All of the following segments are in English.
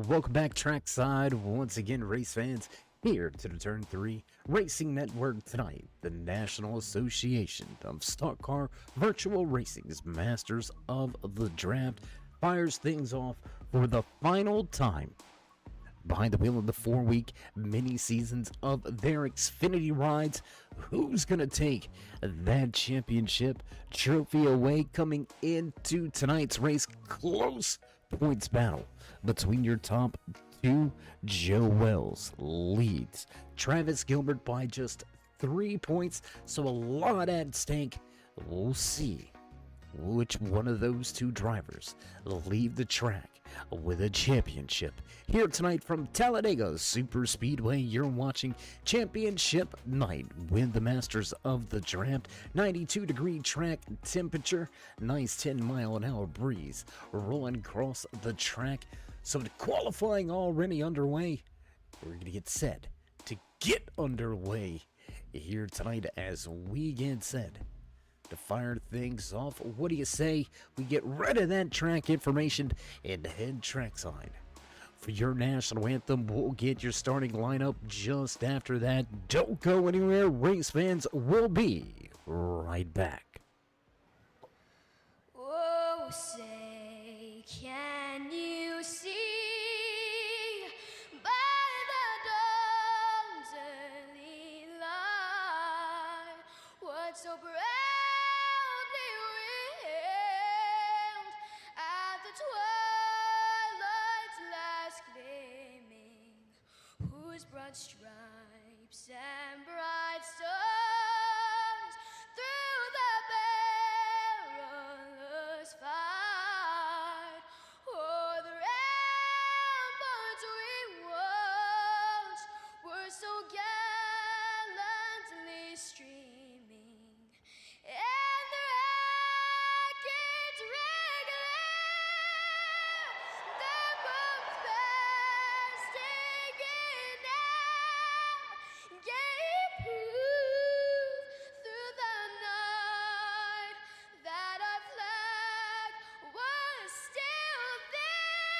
Welcome back trackside once again, race fans, here to the Turn 3 Racing Network tonight. The National Association of Stock Car Virtual Racing's Masters of the Draft fires things off for the final time behind the wheel of the 4-week mini seasons of their Xfinity rides. Who's gonna take that championship trophy away? Coming into tonight's race, close points battle between your top two. Joe Wells leads Travis Gilbert by just 3 points, so a lot at stake. We'll see which one of those two drivers leave the track with a championship. Here tonight from Talladega Super Speedway, you're watching Championship Night with the Masters of the Draft. 92-degree track temperature, nice 10-mile-an-hour breeze rolling across the track. So the qualifying already underway. We're going to get set to get underway here tonight as we get set to fire things off. What do you say we get rid of that track information and head trackside for your national anthem? We'll get your starting lineup just after that. Don't go anywhere, race fans. We'll be right back. Oh, say, can you see by the dawn's early light what so proudly we hailed at the twilight's last gleaming, whose broad stripes and bright stars through the perilous fight o'er the ramparts we watched were so gallantly streaming, and the rockets regular, the bombs bursting in air, gave proof through the night that our flag was still there.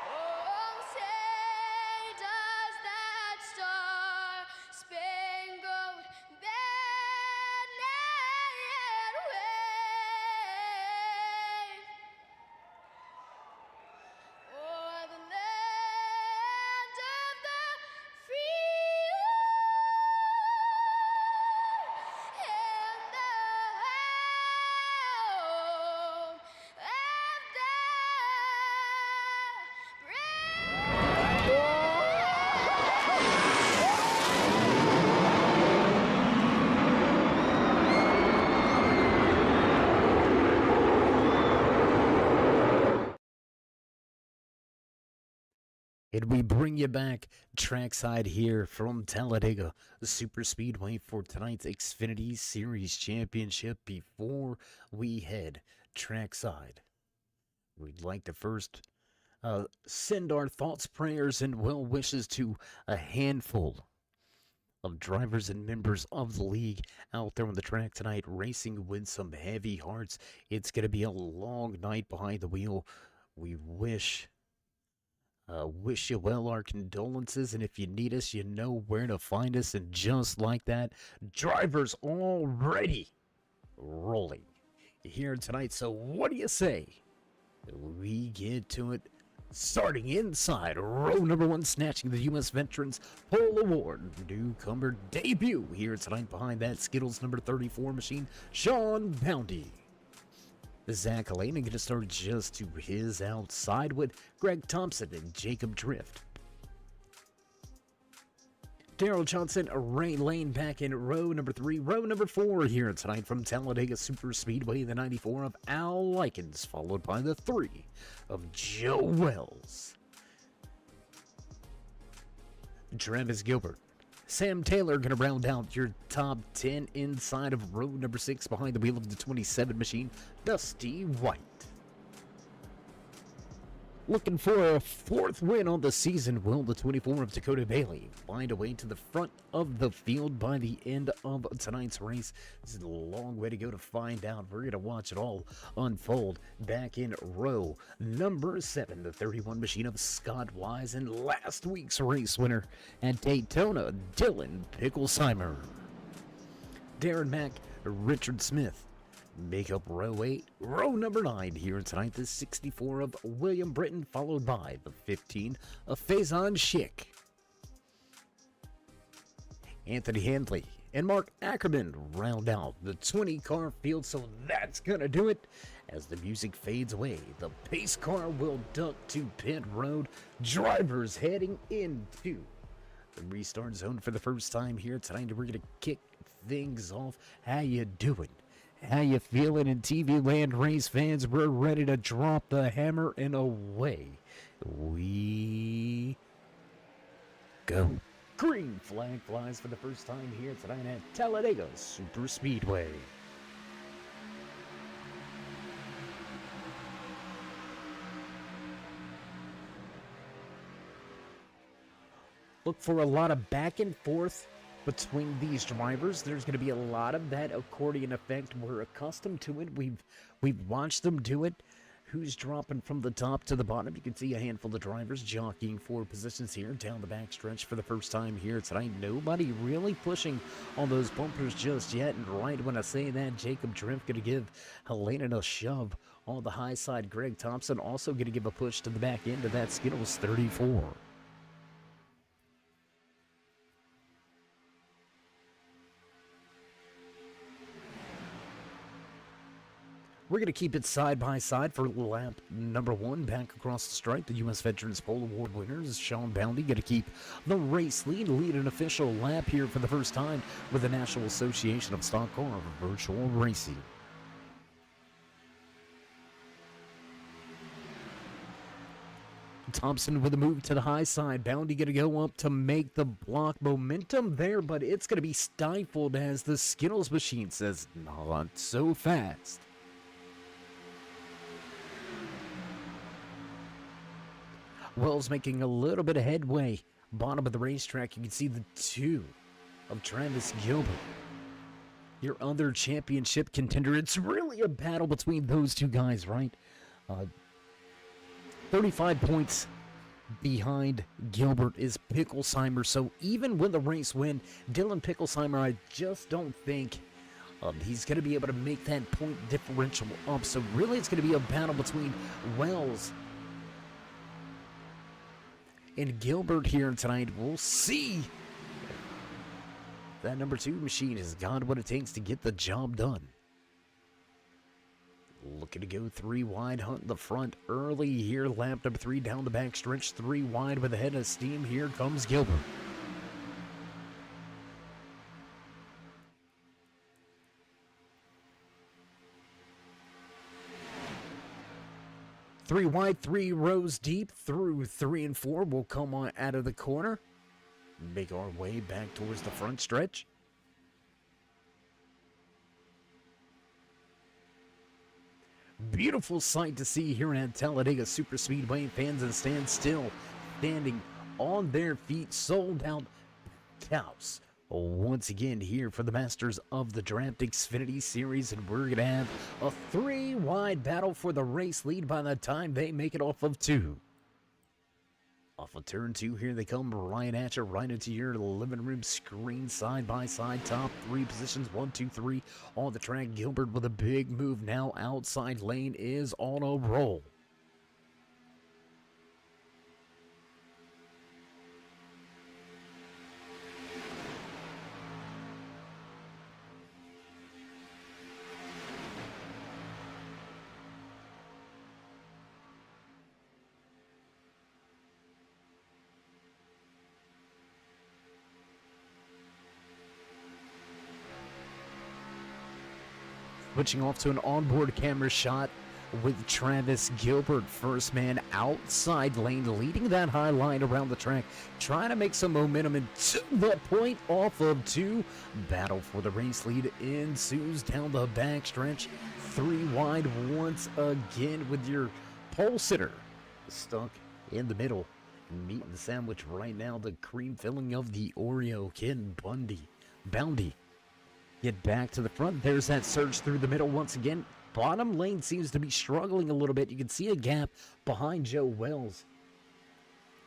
Oh, say does that star-spangled banner yet wave o'er the land of the free and the home of the And we bring you back trackside here from Talladega Super Speedway for tonight's Xfinity Series Championship. Before we head trackside, we'd like to first send our thoughts, prayers, and well wishes to a handful of drivers and members of the league out there on the track tonight, racing with some heavy hearts. It's going to be a long night behind the wheel. We wish you well, our condolences, and if you need us, you know where to find us. And just like that, drivers already rolling here tonight. So what do you say we get to it? Starting inside row number 1, snatching the U.S. Veterans Pole Award newcomer debut here tonight behind that Skittles number 34 machine, Sean Bounty. Zach Lane going to start just to his outside with Greg Thompson and Jacob Drift. Daryl Johnson, Ray Lane back in row number 3. Row number 4 here tonight from Talladega Super Speedway, the 94 of Al Likens, followed by the 3 of Joe Wells. Travis Gilbert, Sam Taylor going to round out your top 10 inside of row number 6 behind the wheel of the 27 machine, Dusty White. Looking for a fourth win on the season, will the 24 of Dakota Bailey find a way to the front of the field by the end of tonight's race? This is a long way to go to find out. We're going to watch it all unfold back in row number 7, the 31 machine of Scott Wise, and last week's race winner at Daytona, Dylan Picklesheimer. Darren Mack, Richard Smith make up row 8. Row number 9 here tonight, the 64 of William Britton, followed by the 15 of Faison Schick. Anthony Handley and Mark Ackerman round out the 20-car field, so that's going to do it. As the music fades away, the pace car will duck to pit road. Drivers heading into the restart zone for the first time here tonight. We're going to kick things off. How you doing? How you feeling in TV land, race fans? We're ready to drop the hammer and away we go. Green flag flies for the first time here tonight at Talladega Super Speedway. Look for a lot of back and forth between these drivers. There's going to be a lot of that accordion effect. We're accustomed to it. We've watched them do it. Who's dropping from the top to the bottom? You can see a handful of drivers jockeying for positions here down the backstretch for the first time here tonight. Nobody really pushing on those bumpers just yet. And right when I say that, Jacob Drift going to give Helena a shove on the high side. Greg Thompson also going to give a push to the back end of that Skittles 34. We're going to keep it side by side for lap number 1. Back across the stripe, the U.S. Veterans Pole Award winners, Sean Bounty, going to keep the race lead an official lap here for the first time with the National Association of Stock Car Virtual Racing. Thompson with a move to the high side. Bounty going to go up to make the block. Momentum there, but it's going to be stifled as the Skittles machine says, not so fast. Wells making a little bit of headway. Bottom of the racetrack, you can see the 2 of Travis Gilbert, your other championship contender. It's really a battle between those two guys, right? 35 points behind Gilbert is Picklesheimer. So even with the race win, Dylan Picklesheimer, I just don't think he's going to be able to make that point differential up. So really it's going to be a battle between Wells and Gilbert here tonight. We'll see. That number 2 machine has got what it takes to get the job done. Looking to go 3 wide, hunt the front early here. Lap number 3 down the back stretch, 3 wide with a head of steam. Here comes Gilbert. Three wide, 3 rows deep through 3 and 4. We'll come on out of the corner. Make our way back towards the front stretch. Beautiful sight to see here at Talladega Super Speedway. Fans in stands still standing on their feet. Sold out house once again here for the Masters of the Draft Xfinity Series, and we're gonna have a 3 wide battle for the race lead by the time they make it off of 2. Off of turn 2, here they come right at you, right into your living room screen, side by side, top 3 positions, 1, 2, 3 on the track. Gilbert with a big move now, outside lane is on a roll. Switching off to an onboard camera shot with Travis Gilbert, first man outside lane, leading that high line around the track, trying to make some momentum into the point off of 2. Battle for the race lead ensues down the backstretch. 3 wide once again with your pole sitter stuck in the middle. Meat in the sandwich right now, the cream filling of the Oreo. Ken Boundy. Get back to the front. There's that surge through the middle once again. Bottom lane seems to be struggling a little bit. You can see a gap behind Joe Wells.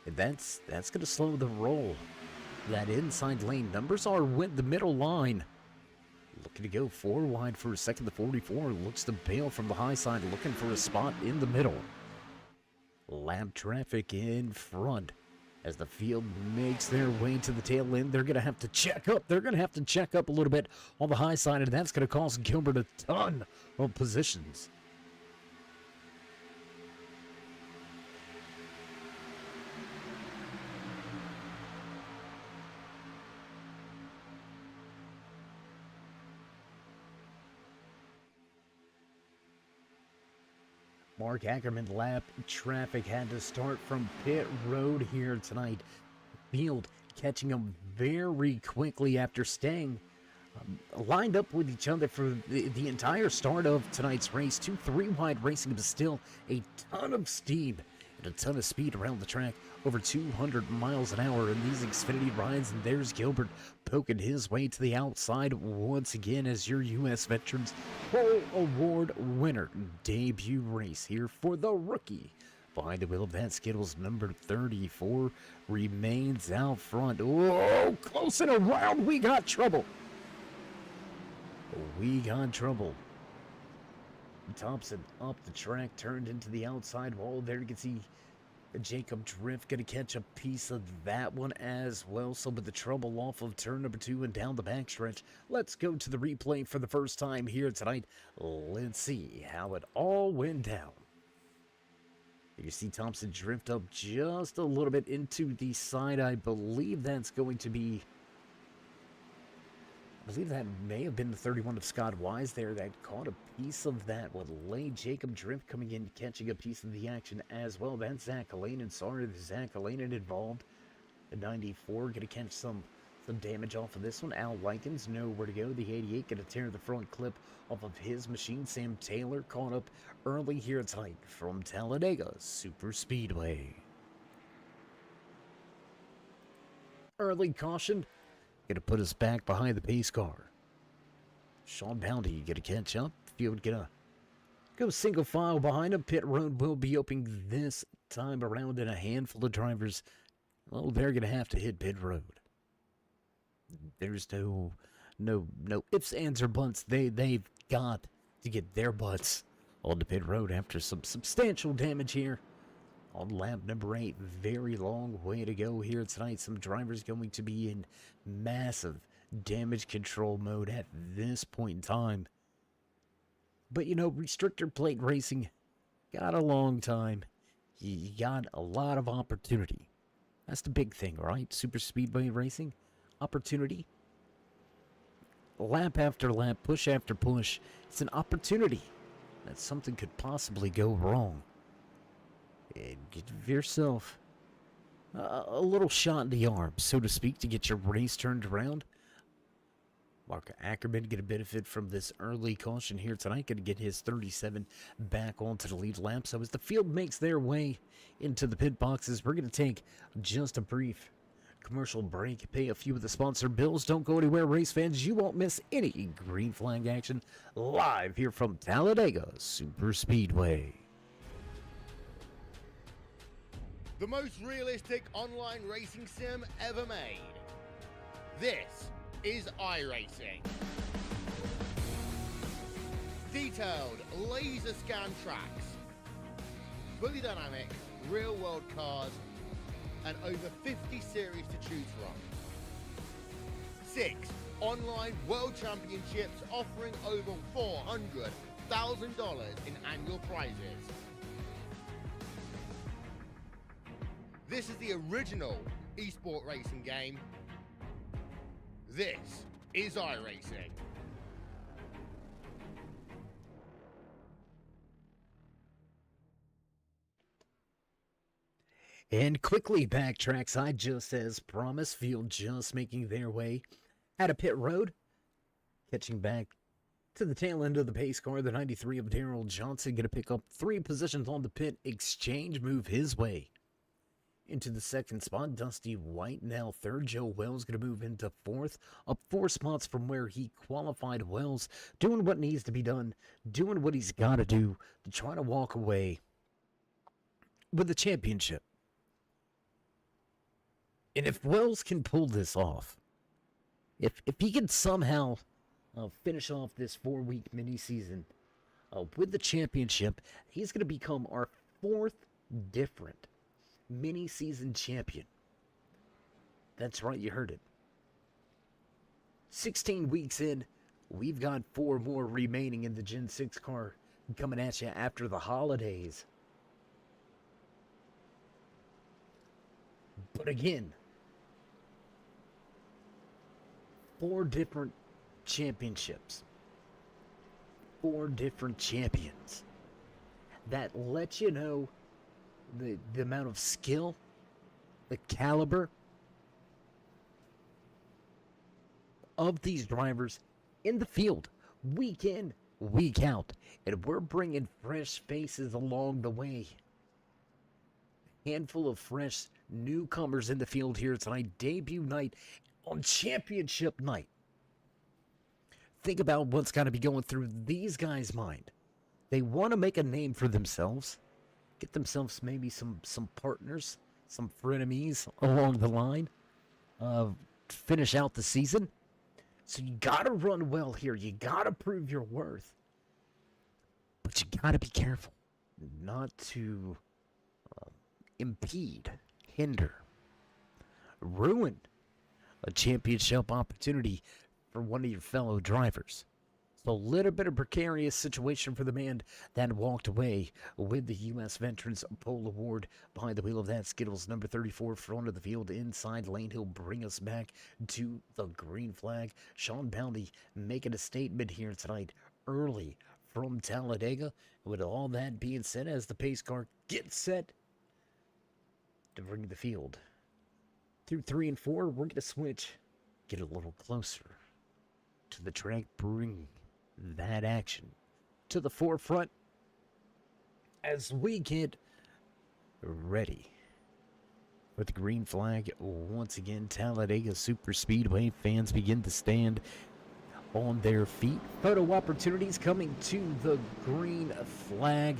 And that's going to slow the roll. That inside lane. Numbers are with the middle line. Looking to go 4 wide for a second. The 44 looks to bail from the high side, looking for a spot in the middle. Lap traffic in front. As the field makes their way to the tail end, they're going to have to check up. They're going to have to check up a little bit on the high side, and that's going to cost Gilbert a ton of positions. Mark Ackerman lap traffic had to start from pit road here tonight. Field catching him very quickly after staying lined up with each other for the entire start of tonight's race. 2 3-wide racing, but still a ton of steam and a ton of speed around the track. Over 200 miles an hour in these Xfinity rides, and there's Gilbert poking his way to the outside once again as your U.S. Veterans Pole Award winner. Debut race here for the rookie. Behind the wheel of that Skittles, number 34 remains out front. Whoa, close and around, we got trouble. We got trouble. Thompson up the track, turned into the outside wall. There you can see Jacob Drift going to catch a piece of that one as well. So with the trouble off of turn number 2 and down the backstretch, let's go to the replay for the first time here tonight. Let's see how it all went down. You see Thompson drift up just a little bit into the side. I believe that's going to be... I believe that may have been the 31 of Scott Wise there that caught a piece of that. With late Jacob Drift coming in, catching a piece of the action as well. That's Zach Alanin. Sorry, Zach Alanin involved. The 94 going to catch some damage off of this one. Al Likens nowhere to go. The 88 going to tear the front clip off of his machine. Sam Taylor caught up early here tonight from Talladega Super Speedway. Early caution. Going to put us back behind the pace car. Sean Bounty going to catch up. Field going to go single file behind him. Pit road will be opening this time around, and a handful of drivers, well, they're going to have to hit pit road. There's no ifs, ands, or buts. They've got to get their butts on the pit road after some substantial damage here on lap number 8. Very long way to go here tonight. Some drivers going to be in massive damage control mode at this point in time. But you know, restrictor plate racing got a long time. You got a lot of opportunity. That's the big thing, right? Super speedway racing, opportunity. Lap after lap, push after push. It's an opportunity that something could possibly go wrong. And give yourself a little shot in the arm, so to speak, to get your race turned around. Mark Ackerman going to benefit from this early caution here tonight. Going to get his 37 back onto the lead lap. So as the field makes their way into the pit boxes, we're going to take just a brief commercial break. Pay a few of the sponsor bills. Don't go anywhere, race fans. You won't miss any green flag action live here from Talladega Super Speedway. The most realistic online racing sim ever made. This is iRacing. Detailed laser scan tracks, fully dynamic, real world cars, and over 50 series to choose from. 6 online world championships offering over $400,000 in annual prizes. This is the original esport racing game. This is iRacing. And quickly back trackside, just as promised, field just making their way out of pit road. Catching back To the tail end of the pace car, the 93 of Darrell Johnson going to pick up 3 positions on the pit exchange, move his way into the second spot. Dusty White now third. Joe Wells going to move into 4th, up 4 spots from where he qualified. Wells doing what needs to be done, doing what he's got to do to try to walk away with the championship. And if Wells can pull this off, if he can somehow finish off this 4-week mini season with the championship, he's going to become our 4th different mini season champion. That's right, you heard it. 16 weeks in, we've got 4 more remaining in the Gen 6 car coming at you after the holidays. But again, 4 different championships, 4 different champions. That lets you know the amount of skill, the caliber of these drivers in the field, week in, week out. And we're bringing fresh faces along the way. Handful of fresh newcomers in the field here tonight. Debut night on championship night. Think about what's got to be going through these guys' mind. They want to make a name for themselves. Get themselves maybe some partners, some frenemies along the line. Finish out the season. So you got to run well here. You got to prove your worth. But you got to be careful not to impede, hinder, ruin a championship opportunity for one of your fellow drivers. So a little bit of precarious situation for the man that walked away with the U.S. Veterans Pole Award behind the wheel of that Skittles number 34, front of the field, inside lane. He'll bring us back to the green flag. Sean Bounty making a statement here tonight early from Talladega. With all that being said, as the pace car gets set to bring the field through 3 and 4, we're going to switch, get a little closer to the track, bring that action to the forefront as we get ready for the green flag. Once again, Talladega Super Speedway fans begin to stand on their feet. Photo opportunities coming to the green flag,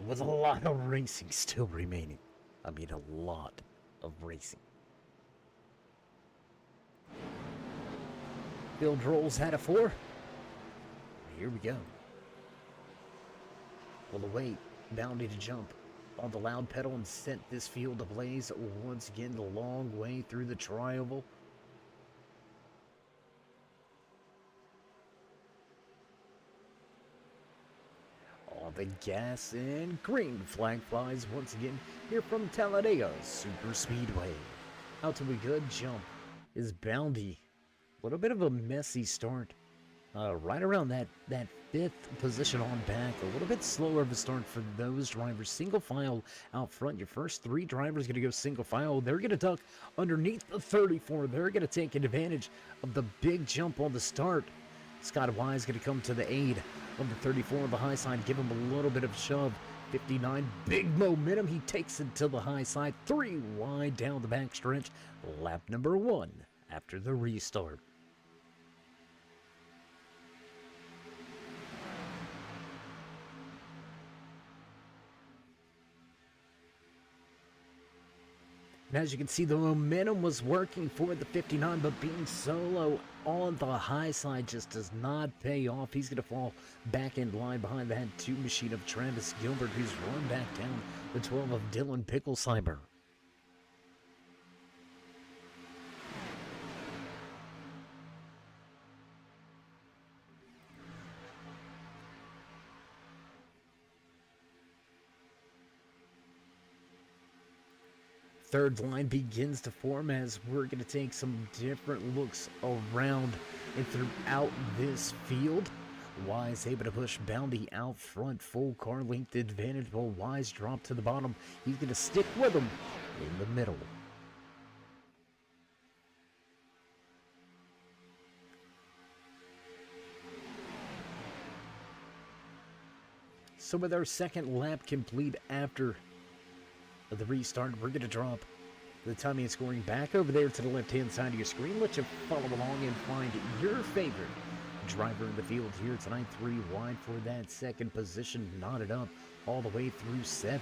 with a lot of racing still remaining. I mean, a lot of racing. Field rolls out of 4. Here we go. Will await Bounty to jump on the loud pedal and set this field ablaze once again the long way through the tri-oval. All the gas and green flag flies once again here from Talladega Super Speedway. Out to a good jump is Bounty. A little bit of a messy start. Right around that 5th position on back. A little bit slower of a start for those drivers. Single file out front. Your first 3 drivers going to go single file. They're going to duck underneath the 34. They're going to take advantage of the big jump on the start. Scott Wise going to come to the aid of the 34 on the high side. Give him a little bit of shove. 59, big momentum. He takes it to the high side. 3 wide down the back stretch. Lap number 1 after the restart. And as you can see, the momentum was working for the 59, but being solo on the high side just does not pay off. He's going to fall back in line behind that 2 machine of Travis Gilbert, who's run back down the 12 of Dylan Picklesheimer. Third line begins to form as we're going to take some different looks around and throughout this field. Wise able to push Bounty out front, full car length advantage, while Wise drop to the bottom. He's going to stick with him in the middle. So with our second lap complete after the restart, we're going to drop the timing and scoring back over there to the left-hand side of your screen. Let you follow along and find your favorite driver in the field here tonight. 3 wide for that second position, knotted up all the way through 7th.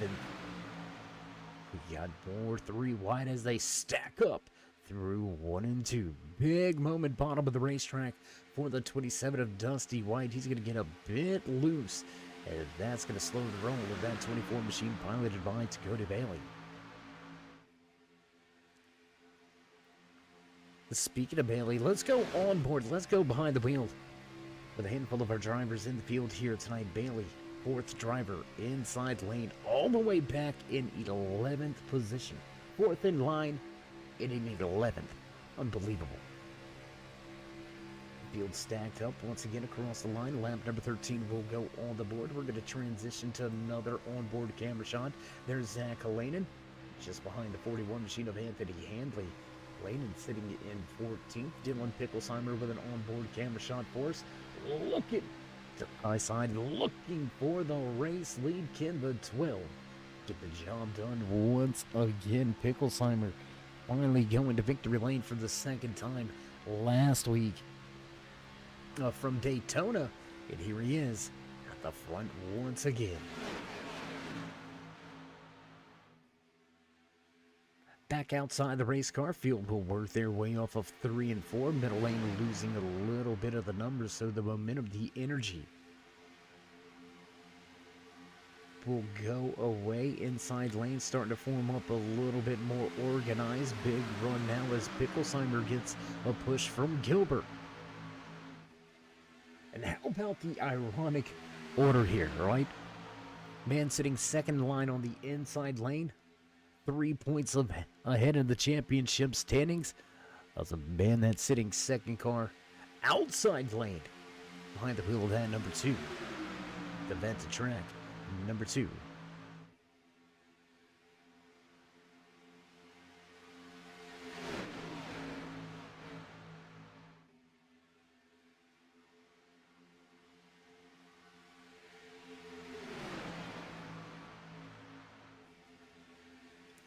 We got more 3 wide as they stack up through 1 and 2. Big moment bottom of the racetrack for the 27 of Dusty White. He's going to get a bit loose, and that's going to slow the roll of that 24 machine piloted by Dakota Bailey. Speaking of Bailey, let's go on board. Let's go behind the wheel with a handful of our drivers in the field here tonight. Bailey, 4th driver, inside lane, all the way back in 11th position. 4th in line, in 11th. Unbelievable. Field stacked up once again across the line. Lap number 13 will go on the board. We're going to transition to another onboard camera shot. There's Zach Halanen, just behind the 41 machine of Anthony Handley. Halanen sitting in 14th. Dylan Picklesheimer with an onboard camera shot for us. Look at the high side, looking for the race lead. Can the 12 get the job done once again? Picklesheimer finally going to victory lane for the second time last week from Daytona, and here he is at the front once again. Back outside the race car, field will work their way off of 3 and 4. Middle lane losing a little bit of the numbers, so the momentum, the energy will go away. Inside lane starting to form up a little bit more organized. Big run now as Picklesheimer gets a push from Gilbert. And how about the ironic order here, right? Man sitting second line on the inside lane, 3 points ahead of the championship standings. As a man that's sitting second car outside lane behind the wheel of that number 2. The vet to track, number 2.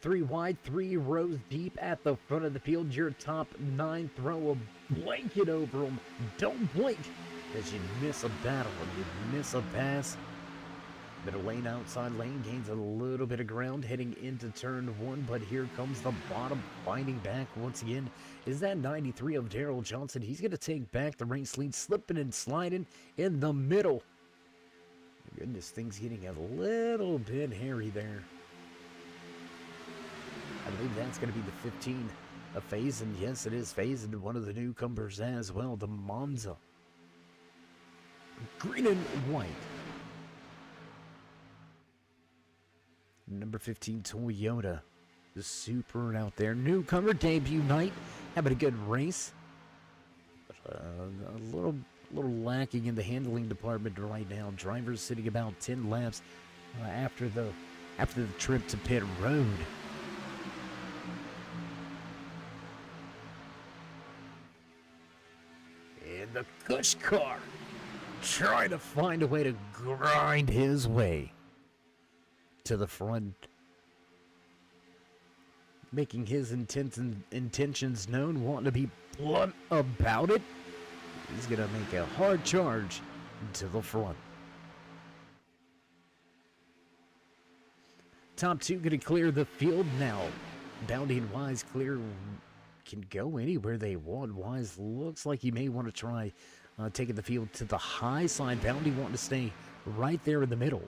Three wide, 3 rows deep at the front of the field. Your top 9, throw a blanket over them. Don't blink as you miss a battle and you miss a pass. Middle lane, outside lane gains a little bit of ground heading into turn 1, but here comes the bottom fighting back once again. Is that 93 of Daryl Johnson? He's going to take back the race lead, slipping and sliding in the middle. Goodness, things getting a little bit hairy there. I believe that's going to be the 15 of Faison. Yes, it is Faison, one of the newcomers as well, the Monza. Green and white. Number 15, Toyota. The Super out there. Newcomer debut night. Having a good race. But, a little lacking in the handling department right now. Drivers sitting about 10 laps after the trip to pit road. The Kush car trying to find a way to grind his way to the front, making his intentions known, wanting to be blunt about it. He's gonna make a hard charge to the front. Top 2 gonna clear the field now. Bounty and Wise clear. Can go anywhere they want. Wise looks like he may want to try taking the field to the high side. Bounty wanting to stay right there in the middle.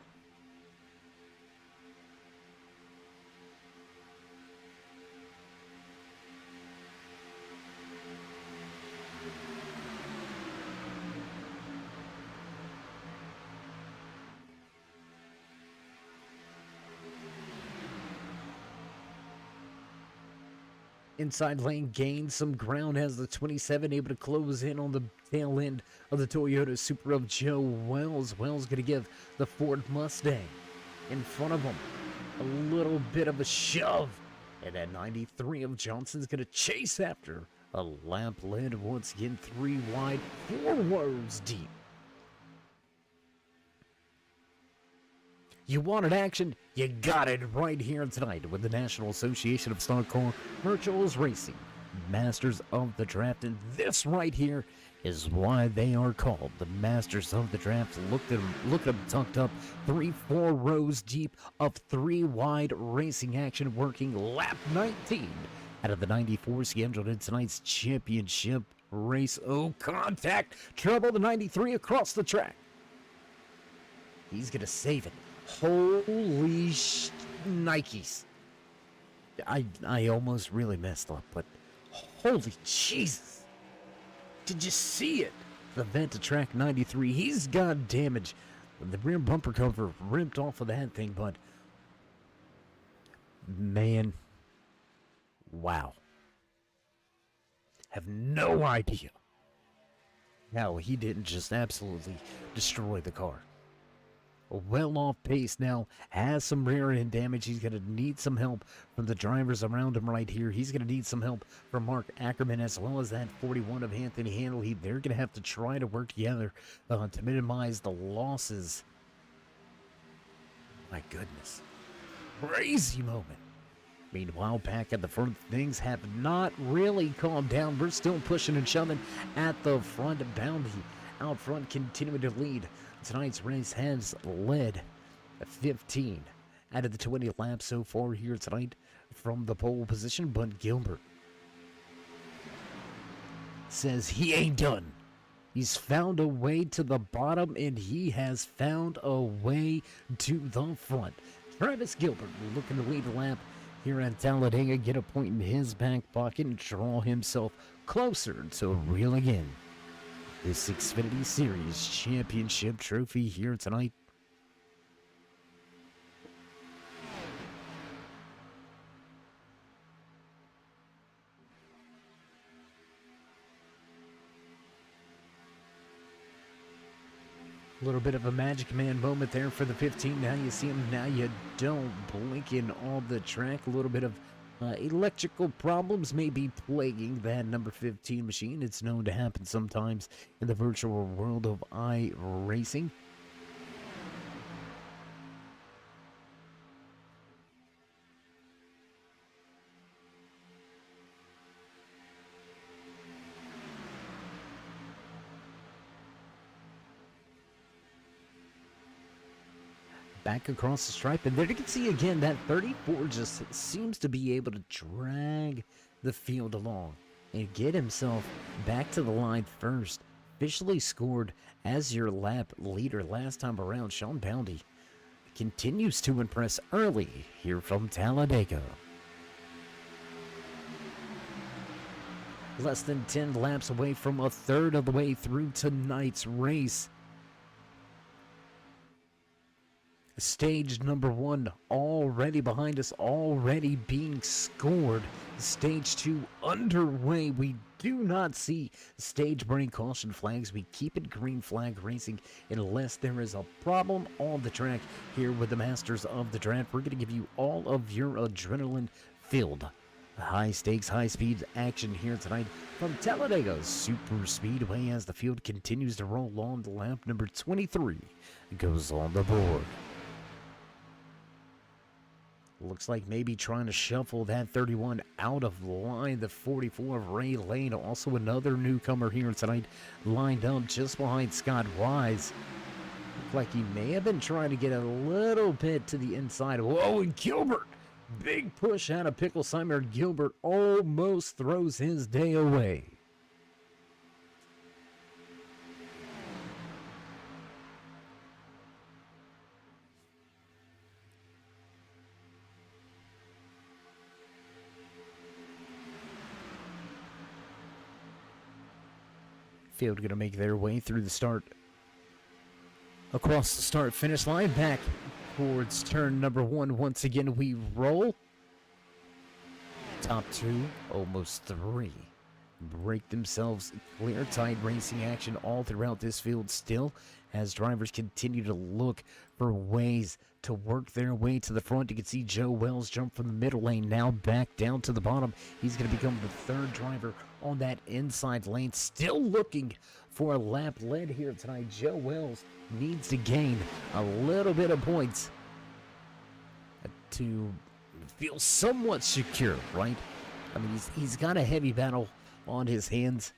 Inside lane gains some ground as the 27 able to close in on the tail end of the Toyota Supra of Joe Wells. Wells going to give the Ford Mustang in front of him a little bit of a shove. And at 93 of Johnson's going to chase after a lap led once again. 3 wide, 4 rows deep. You wanted action? You got it right here tonight with the National Association of Stock Car Virtual Racing Masters of the Draft. And this right here is why they are called the Masters of the Draft. Look at them tucked up 3-4 rows deep of 3 wide racing action, working lap 19 out of the 94 scheduled in tonight's championship race. Oh, contact! Trouble the 93 across the track. He's gonna save it. Holy Nikes. I almost really messed up, but holy Jesus. Did you see it? The vent of track 93. He's got damage. The rear bumper cover ripped off of that thing, but man, wow. Have no idea how he didn't just absolutely destroy the car. Well off pace now, has some rear end damage. He's going to need some help from the drivers around him right here. He's going to need some help from Mark Ackerman as well as that 41 of Anthony Handley. They're going to have to try to work together to minimize the losses. My goodness. Crazy moment. Meanwhile, back at the front, things have not really calmed down. We're still pushing and shoving at the front. Bounty out front, continuing to lead. Tonight's race has led 15 out of the 20 laps so far here tonight from the pole position, but Gilbert says he ain't done. He's found a way to the bottom, and he has found a way to the front. Travis Gilbert looking to lead the lap here at Talladega, get a point in his back pocket and draw himself closer to reeling in this Xfinity Series Championship trophy here tonight. A little bit of a Magic Man moment there for the 15. Now you see him, now you don't. Blinking on the track. A little bit of electrical problems may be plaguing that number 15 machine. It's known to happen sometimes in the virtual world of iRacing. Back across the stripe, and there you can see again that 34 just seems to be able to drag the field along and get himself back to the line first. Officially scored as your lap leader last time around. Sean Bounty continues to impress early here from Talladega. Less than 10 laps away from a third of the way through tonight's race. Stage number 1 already behind us, already being scored. Stage 2 underway. We do not see stage break caution flags. We keep it green flag racing unless there is a problem on the track here with the Masters of the Draft. We're going to give you all of your adrenaline filled high stakes, high speed action here tonight from Talladega Super Speedway as the field continues to roll on. The lap number 23 goes on the board. Looks like maybe trying to shuffle that 31 out of line. The 44 of Ray Lane, also another newcomer here tonight, lined up just behind Scott Wise. Looked like he may have been trying to get a little bit to the inside. Whoa, and Gilbert! Big push out of Pickle Simon. Gilbert almost throws his day away. Field going to make their way through the start, across the start-finish line, back towards turn number 1. Once again, we roll. Top 2, almost 3. Break themselves clear. Tight racing action all throughout this field still as drivers continue to look for ways to work their way to the front. You can see Joe Wells jump from the middle lane, now back down to the bottom. He's going to become the third driver on that inside lane. Still looking for a lap lead here tonight. Joe Wells needs to gain a little bit of points to feel somewhat secure, right? I mean, he's got a heavy battle on his hands.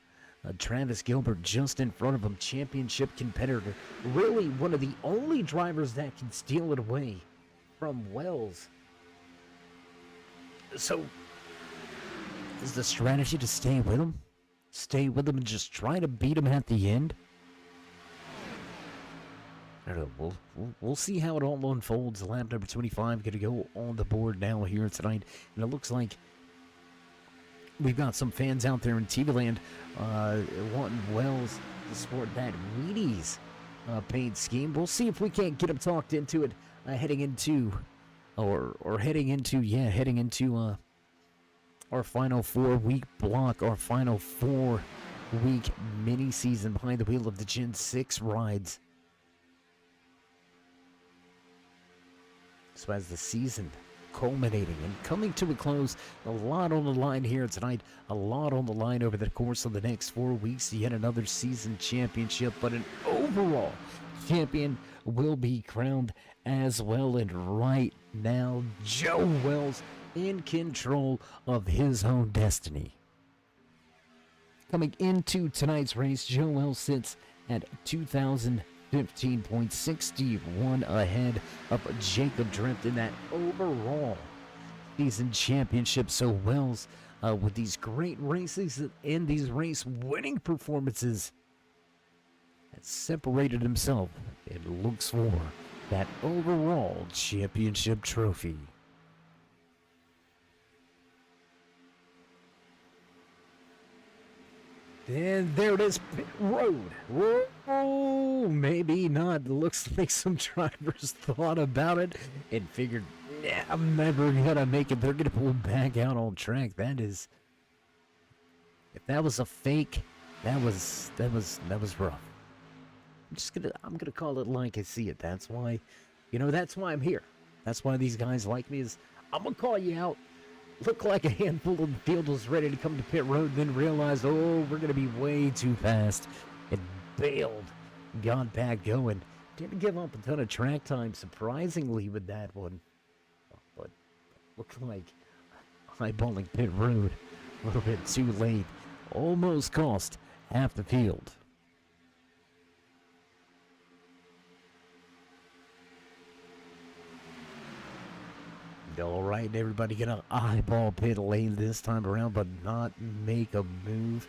Travis Gilbert just in front of him, championship competitor. Really one of the only drivers that can steal it away from Wells. So, is the strategy to stay with him? Stay with him and just try to beat him at the end? I don't know. We'll see how it all unfolds. Lap number 25 going to go on the board now here tonight. And it looks like we've got some fans out there in TV land wanting Wells to sport that Wheaties paint scheme. We'll see if we can't get him talked into it heading into our final 4-week block, our final 4-week mini season behind the wheel of the Gen 6 rides. So as the season culminating and coming to a close, a lot on the line here tonight, a lot on the line over the course of the next 4 weeks, yet another season championship, but an overall champion will be crowned as well. And right now, Joe Wells in control of his own destiny. Coming into tonight's race, Joe Wells sits at 2,015.61 ahead of Jacob Drift in that overall season championship. So Wells, with these great races and these race winning performances, has separated himself and looks for that overall championship trophy. And there it is, pit road. Whoa, maybe not. Looks like some drivers thought about it and figured, nah, I'm never gonna make it. They're gonna pull back out on track. That is, if that was a fake, that was rough. I'm gonna call it like I see it. That's why, that's why I'm here. That's why these guys like me, is I'm gonna call you out. Looked like a handful of the field was ready to come to pit road, then realized, oh, we're going to be way too fast, and bailed, got back going. Didn't give up a ton of track time, surprisingly, with that one. But looked like eyeballing pit road a little bit too late. Almost cost half the field. All right, everybody gonna eyeball pit lane this time around, but not make a move.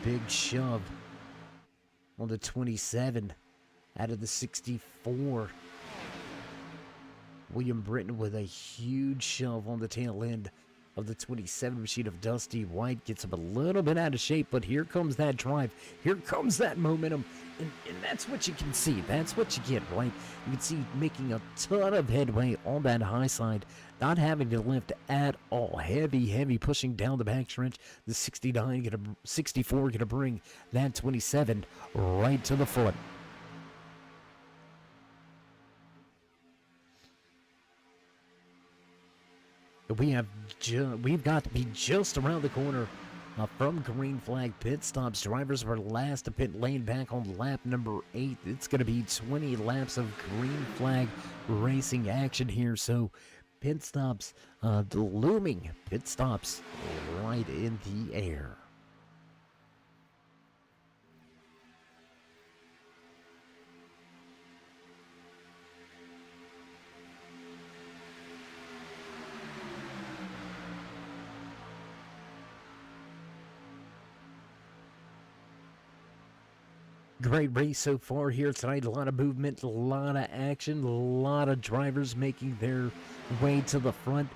Big shove on the 27 out of the 64. William Britton with a huge shove on the tail end of the 27 machine of Dusty White. Gets him a little bit out of shape, but here comes that drive. Here comes that momentum. And that's what you can see. That's what you get, right? You can see making a ton of headway on that high side, not having to lift at all. Heavy pushing down the backstretch. The 64 gonna bring that 27 right to the front. We've got to be just around the corner from green flag pit stops. Drivers are last to pit lane back on lap number 8. It's going to be 20 laps of green flag racing action here. So pit stops, the looming pit stops right in the air. Great race so far here tonight. A lot of movement, a lot of action, a lot of drivers making their way to the front.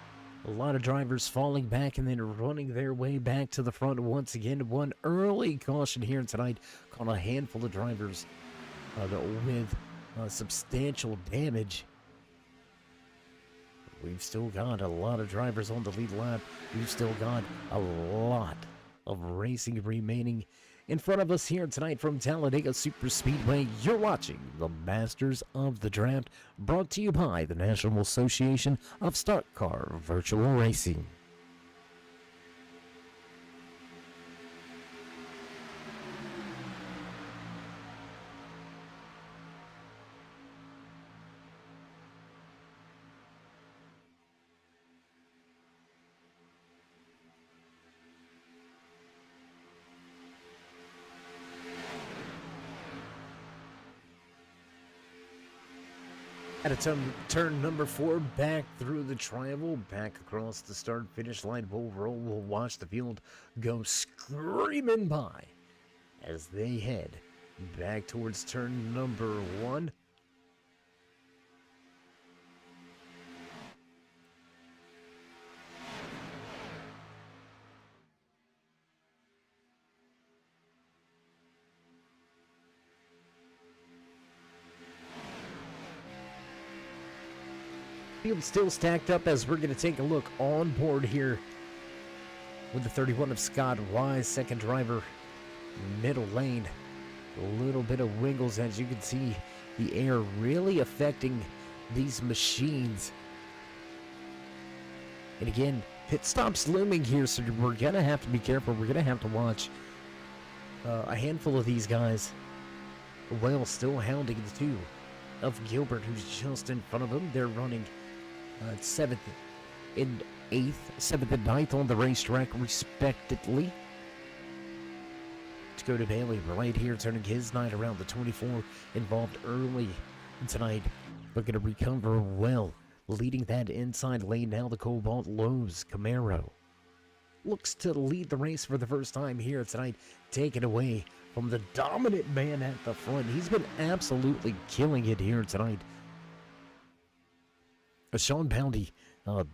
A lot of drivers falling back and then running their way back to the front once again. One early caution here tonight caught a handful of drivers with substantial damage. We've still got a lot of drivers on the lead lap. We've still got a lot of racing remaining in front of us here tonight from Talladega Super Speedway. You're watching the Masters of the Draft, brought to you by the National Association of Stock Car Virtual Racing. At a turn number 4, back through the triangle, back across the start-finish line. We'll roll, we'll watch the field go screaming by as they head back towards turn number 1. Field still stacked up as we're going to take a look on board here with the 31 of Scott Wise, second driver, middle lane. A little bit of wiggles, as you can see, the air really affecting these machines. And again, pit stops looming here, so we're going to have to be careful. We're going to have to watch a handful of these guys while still hounding the 2 of Gilbert, who's just in front of him. They're running 7th and 8th, 7th and 9th on the racetrack, respectively. Dakota Bailey right here, turning his night around. The 24 involved early tonight, looking to recover well. Leading that inside lane now, the Cobalt Lowe's Camaro looks to lead the race for the first time here tonight, taken away from the dominant man at the front. He's been absolutely killing it here tonight. Sean Bounty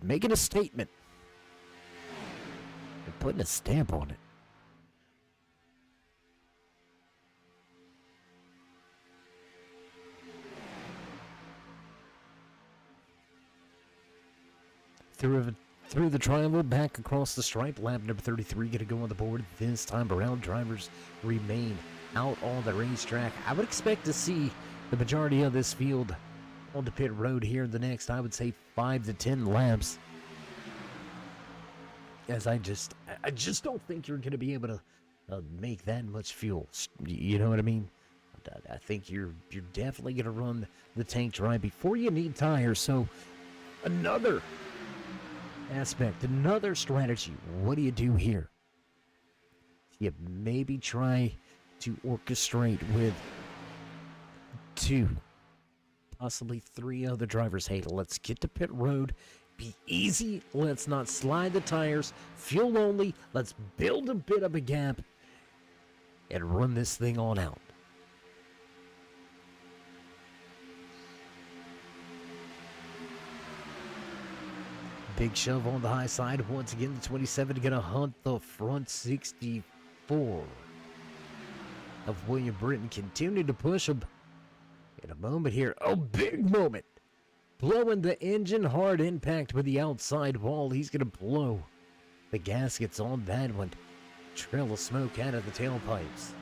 making a statement and putting a stamp on it. Through the triangle, back across the stripe, lap number 33 going to go on the board this time around. Drivers remain out on the racetrack. I would expect to see the majority of this field on the pit road here in the next, I would say, 5 to 10 laps. As I just don't think you're going to be able to make that much fuel. You know what I mean? I think you're definitely going to run the tank dry before you need tires. So another aspect, another strategy. What do you do here? You maybe try to orchestrate with 2, possibly 3 other drivers. Hey, let's get to pit road. Be easy. Let's not slide the tires. Fuel only. Let's build a bit of a gap and run this thing on out. Big shove on the high side. Once again, the 27 going to hunt the front 64 of William Britton. Continue to push him. In a moment here. Oh, big moment. Blowing the engine. Hard impact with the outside wall. He's going to blow the gaskets on that one. Trail of smoke out of the tailpipes.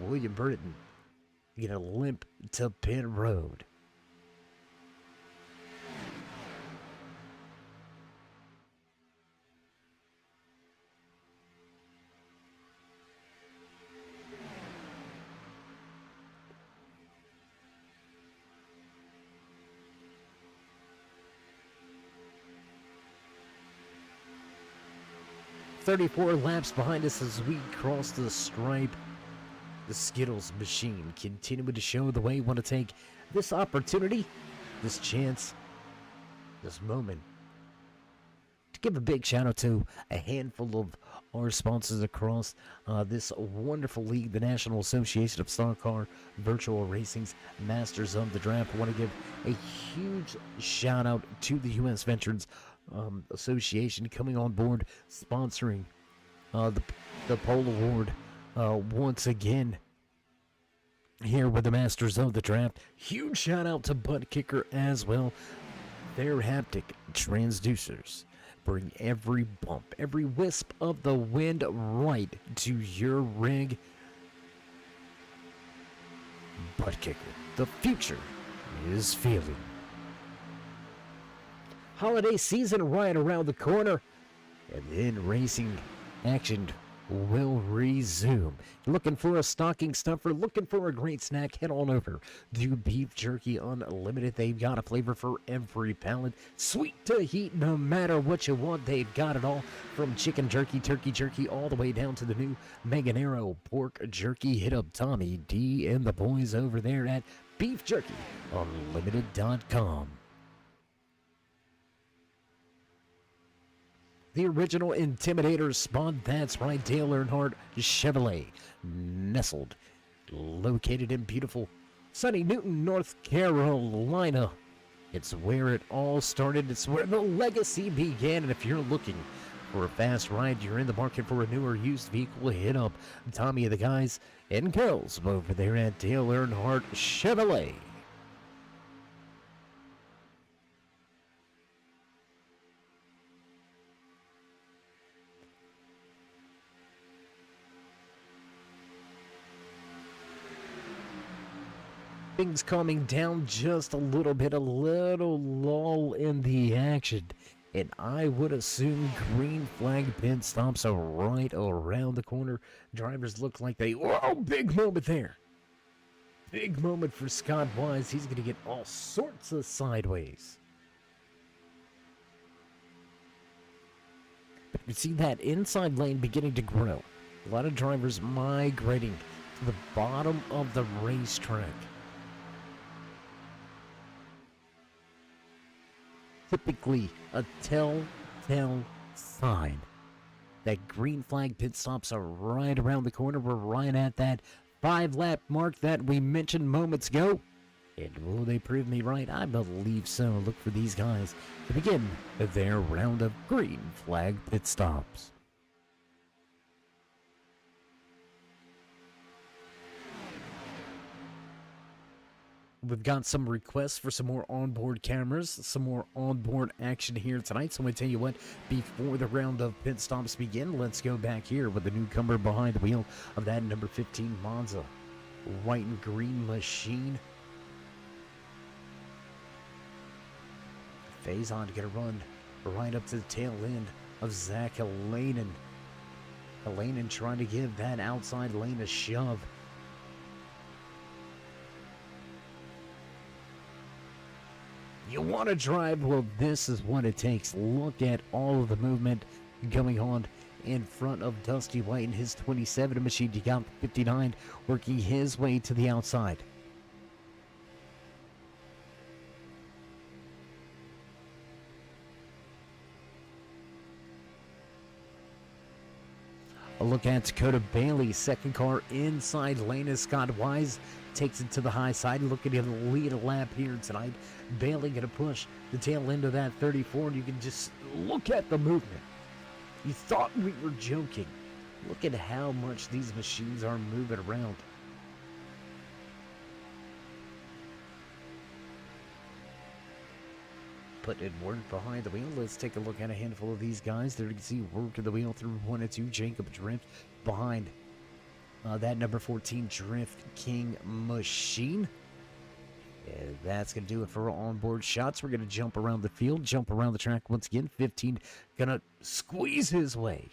William Britton going to limp to pit road. "34 laps behind us as we cross the stripe. The Skittles machine continuing to show the way. Want to take this opportunity, this chance, this moment to give a big shout out to a handful of our sponsors across this wonderful league, the National Association of Stock Car Virtual Racing's Masters of the Draft. I want to give a huge shout out to the U.S. Veterans Association coming on board, sponsoring the pole award once again here with the Masters of the Draft. Huge shout out to Butt Kicker as well. Their haptic transducers bring every bump, every wisp of the wind right to your rig. Butt Kicker, the future is feeling. Holiday season right around the corner, and then racing action will resume. Looking for a stocking stuffer, looking for a great snack, head on over to Beef Jerky Unlimited. They've got a flavor for every palate. Sweet to heat, no matter what you want, they've got it all. From chicken jerky, turkey jerky, all the way down to the new Meganero pork jerky. Hit up Tommy D and the boys over there at Beef Jerky Unlimited.com. The original Intimidator spot, that's right, Dale Earnhardt Chevrolet, nestled, located in beautiful sunny Newton, North Carolina. It's where it all started, it's where the legacy began, and if you're looking for a fast ride, you're in the market for a new or used vehicle, hit up Tommy and the guys and girls over there at Dale Earnhardt Chevrolet. Things calming down just a little bit, a little lull in the action. And I would assume green flag pit stops are right around the corner. Drivers look like they, whoa, big moment there. Big moment for Scott Wise. He's going to get all sorts of sideways. But you see that inside lane beginning to grow. A lot of drivers migrating to the bottom of the racetrack. Typically a telltale sign that green flag pit stops are right around the corner. We're right at that 5-lap mark that we mentioned moments ago. And will they prove me right? I believe so. Look for these guys to begin their round of green flag pit stops. We've got some requests for some more onboard cameras, some more onboard action here tonight. So I'm going to tell you what, before the round of pit stops begin, let's go back here with the newcomer behind the wheel of that number 15 Monza. White and green machine. Faison going to run right up to the tail end of Zach Alanin. Alanin trying to give that outside lane a shove. You want to drive? Well, this is what it takes. Look at all of the movement going on in front of Dusty White and his 27 machine. You got 59 working his way to the outside. A look at Dakota Bailey, second car inside lane as Scott Wise takes it to the high side, looking to lead a lap here tonight. Bailey going to push the tail end of that 34, and you can just look at the movement. You thought we were joking. Look at how much these machines are moving around. Putting in work behind the wheel. Let's take a look at a handful of these guys. There you can see work of the wheel through 1 and 2. Jacob Drift behind that number 14 Drift King machine. And that's going to do it for onboard shots. We're going to jump around the field, jump around the track once again. 15 going to squeeze his way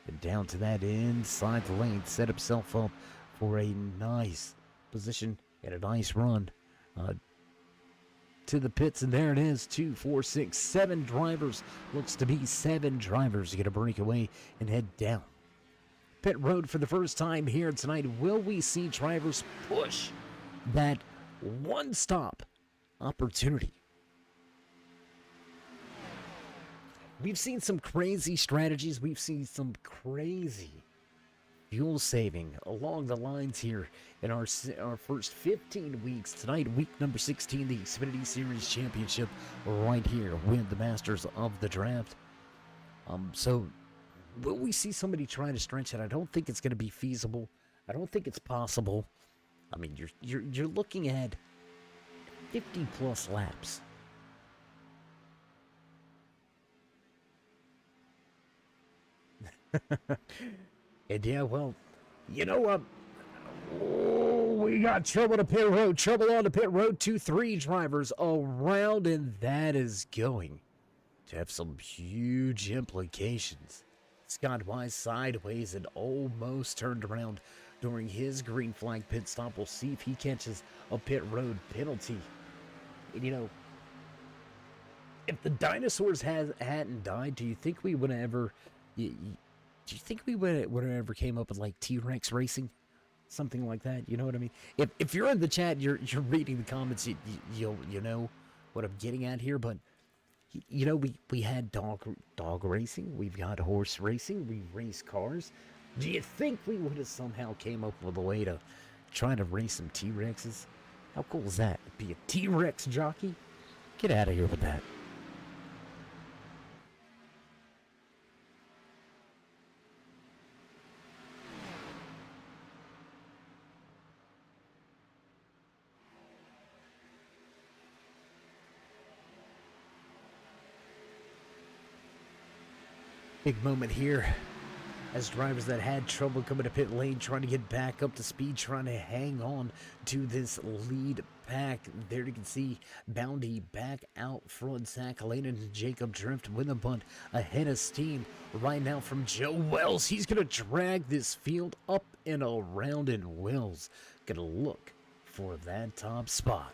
and down to that inside the lane. Set himself up for a nice position and a nice run to the pits. And there it is. 2, 4, 6, 7 drivers. Looks to be 7 drivers going to break away and head down pit road for the first time here tonight. Will we see drivers push that one-stop opportunity? We've seen some crazy strategies. We've seen some crazy fuel saving along the lines here in our first 15 weeks. Tonight, week number 16, the Xfinity Series Championship right here with the Masters of the Draft. So will we see somebody try to stretch it? I don't think it's going to be feasible. I don't think it's possible. I mean, you're looking at 50 plus laps. And yeah, well, you know what? We got trouble to pit road. Trouble on the pit road. 2-3 drivers around, and that is going to have some huge implications. Scott Wise sideways and almost turned around during his green flag pit stop. We'll see if he catches a pit road penalty. And you know, if the dinosaurs hadn't died, do you think we would have ever? Do you think we would have ever came up with like T-Rex racing? something like that. You know what I mean? If you're in the chat, you're reading the comments, you know what I'm getting at here. But you know, we had dog racing, we've got horse racing, we race cars. Do you think we would have somehow came up with a way to try to race some T-Rexes? How cool is that? Be a T-Rex jockey? Get out of here with that. Big moment here as drivers that had trouble coming to pit lane trying to get back up to speed, trying to hang on to this lead pack. There you can see Bounty back out front. Zach Lane and Jacob Drift with a bunt ahead of steam right now from Joe Wells. He's going to drag this field up and around, and Wells going to look for that top spot.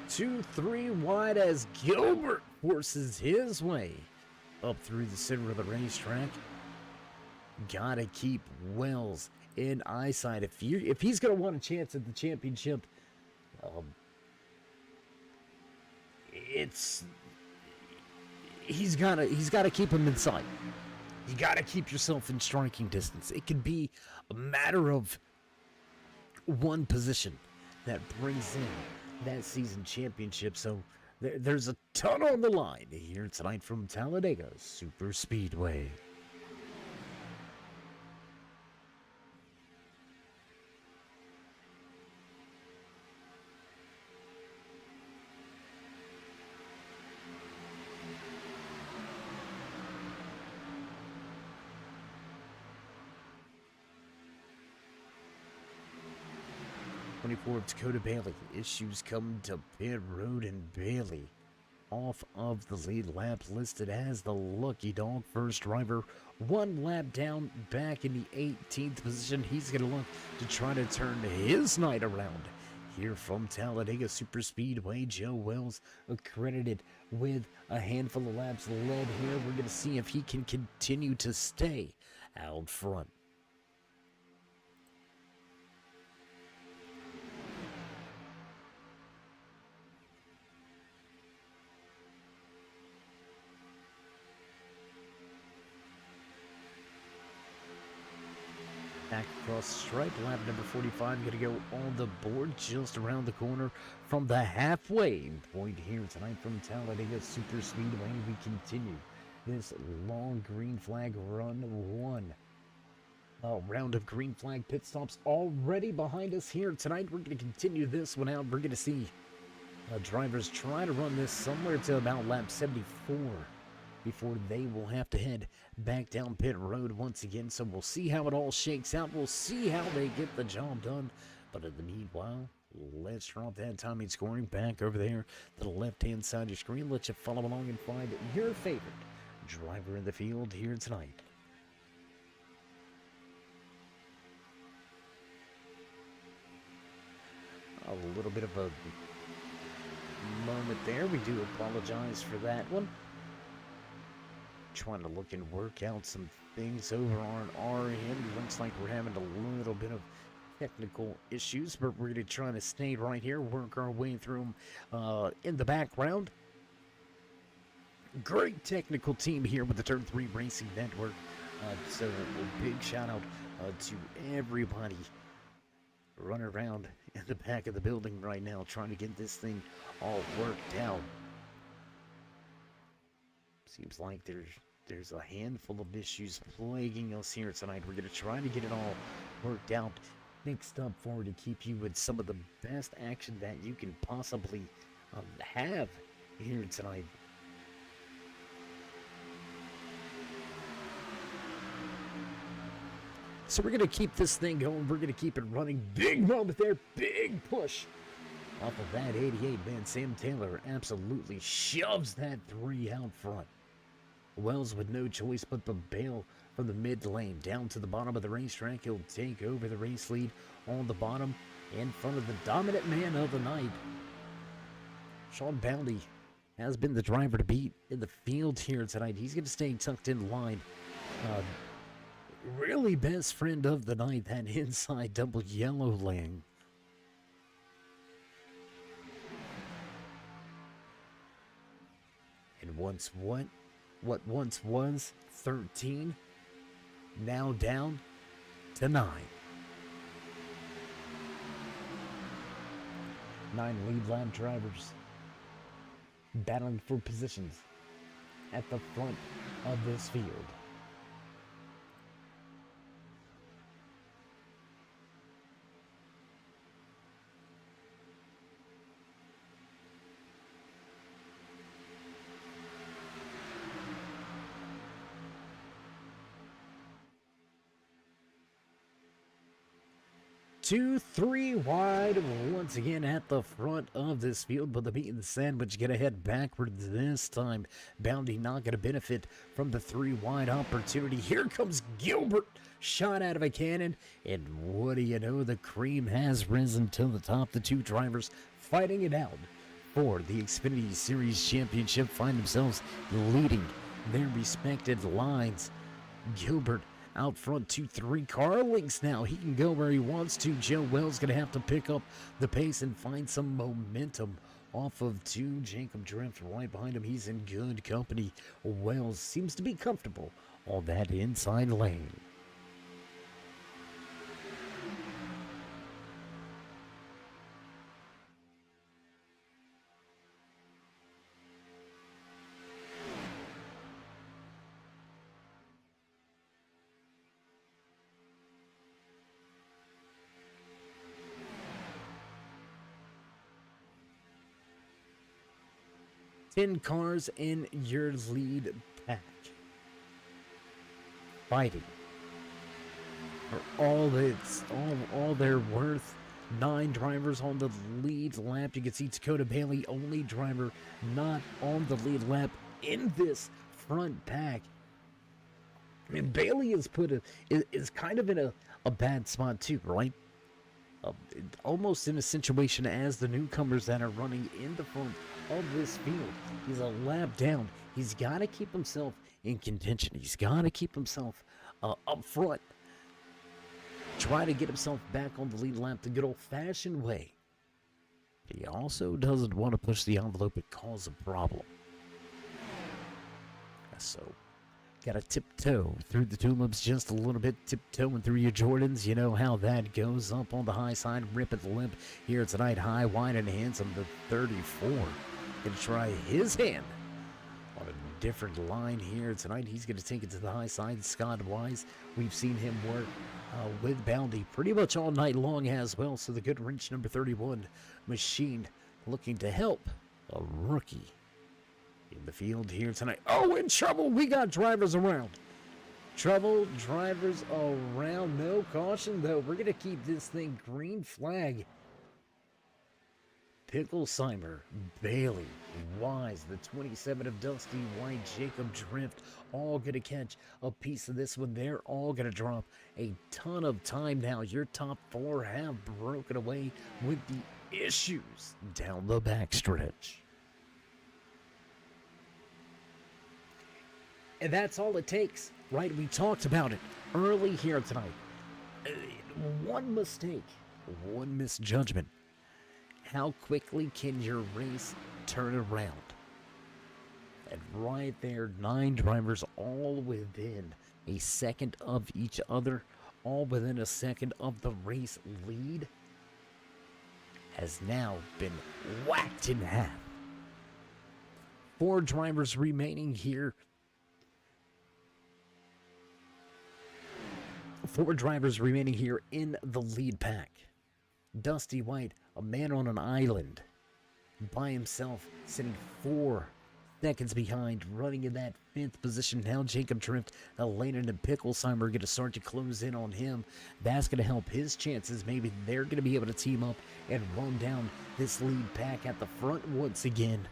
Two, three wide as Gilbert forces his way up through the center of the racetrack. Gotta keep Wells in eyesight. If he's gonna want a chance at the championship, he's gotta keep him in sight. You gotta keep yourself in striking distance. It could be a matter of one position that brings in that season championship. So there's a ton on the line here tonight from Talladega Super Speedway. Of Dakota Bailey. Issues come to pit road, and Bailey off of the lead lap, listed as the lucky dog. First driver, one lap down, back in the 18th position. He's going to look to try to turn his night around here from Talladega Super Speedway. Joe Wells accredited with a handful of laps led here. We're going to see if he can continue to stay out front. Back across the stripe, lap number 45 going to go on the board just around the corner from the halfway point here tonight from Talladega Super Speedway. We continue this long green flag run. One round of green flag pit stops already behind us here tonight. We're going to continue this one out. We're going to see drivers try to run this somewhere to about lap 74 before they will have to head back down pit road once again. So we'll see how it all shakes out. We'll see how they get the job done. But in the meanwhile, let's drop that timing scoring back over there to the left-hand side of your screen. Let you follow along and find your favorite driver in the field here tonight. A little bit of a moment there. We do apologize for that one. Trying to look and work out some things over on our end. Looks like we're having a little bit of technical issues, but we're going to try to stay right here, work our way through them in the background. Great technical team here with the Turn 3 Racing Network. So a big shout out to everybody running around in the back of the building right now trying to get this thing all worked out. Seems like there's a handful of issues plaguing us here tonight. We're going to try to get it all worked out, mixed up for to keep you with some of the best action that you can possibly have here tonight. So we're going to keep this thing going. We're going to keep it running. Big moment there. Big push off of that 88 man. Sam Taylor absolutely shoves that 3 out front. Wells with no choice but to bail from the mid lane down to the bottom of the racetrack. He'll take over the race lead on the bottom. in front of the dominant man of the night. Sean Bounty has been the driver to beat in the field here tonight. He's going to stay tucked in line. Really best friend of the night, that inside double yellow lane. And what once was 13, now down to 9. 9 lead lap drivers battling for positions at the front of this field. Two, 3 wide once again at the front of this field, but the meat and the sandwich get ahead backwards this time. Bounty not going to benefit from the 3 wide opportunity. Here comes Gilbert, shot out of a cannon, and what do you know, the cream has risen to the top. The 2 drivers fighting it out for the Xfinity Series Championship find themselves leading their respective lines. Gilbert out front, 2-3 car links now. He can go where he wants to. Joe Wells going to have to pick up the pace and find some momentum off of 2. Jacob Drift right behind him. He's in good company. Wells seems to be comfortable on that inside lane. Ten cars in your lead pack, fighting for all they're worth. 9 drivers on the lead lap. You can see Dakota Bailey, only driver not on the lead lap in this front pack. I mean, Bailey is is kind of in a bad spot too, right? Almost in a situation as the newcomers that are running in the front of this field. He's a lap down. He's got to keep himself in contention. He's got to keep himself up front. Try to get himself back on the lead lap the good old-fashioned way. He also doesn't want to push the envelope and cause a problem. So, gotta tiptoe through the tulips just a little bit, tiptoeing through your Jordans. You know how that goes. Up on the high side, rip at the limp here tonight. High, wide, and handsome. The 34 gonna try his hand on a different line here tonight. He's gonna take it to the high side. Scott Wise, we've seen him work with Bounty pretty much all night long as well. So the good wrench number 31 machine looking to help a rookie in the field here tonight. Oh, in trouble. We got drivers around. Trouble, drivers around. No caution, though. We're going to keep this thing green flag. Picklesheimer, Bailey, Wise, the 27 of Dusty White, Jacob Drift, all going to catch a piece of this one. They're all going to drop a ton of time now. Your top 4 have broken away with the issues down the backstretch. And that's all it takes, right? We talked about it early here tonight. One mistake, one misjudgment. How quickly can your race turn around? And right there, 9 drivers all within a second of each other, all within a second of the race lead, has now been whacked in half. 4 drivers remaining here. 4 drivers remaining here in the lead pack. Dusty White, a man on an island, by himself, sitting 4 seconds behind, running in that 5th position. Now Jacob Drift, Landon and Picklesheimer are going to start to close in on him. That's going to help his chances. Maybe they're going to be able to team up and run down this lead pack at the front once again.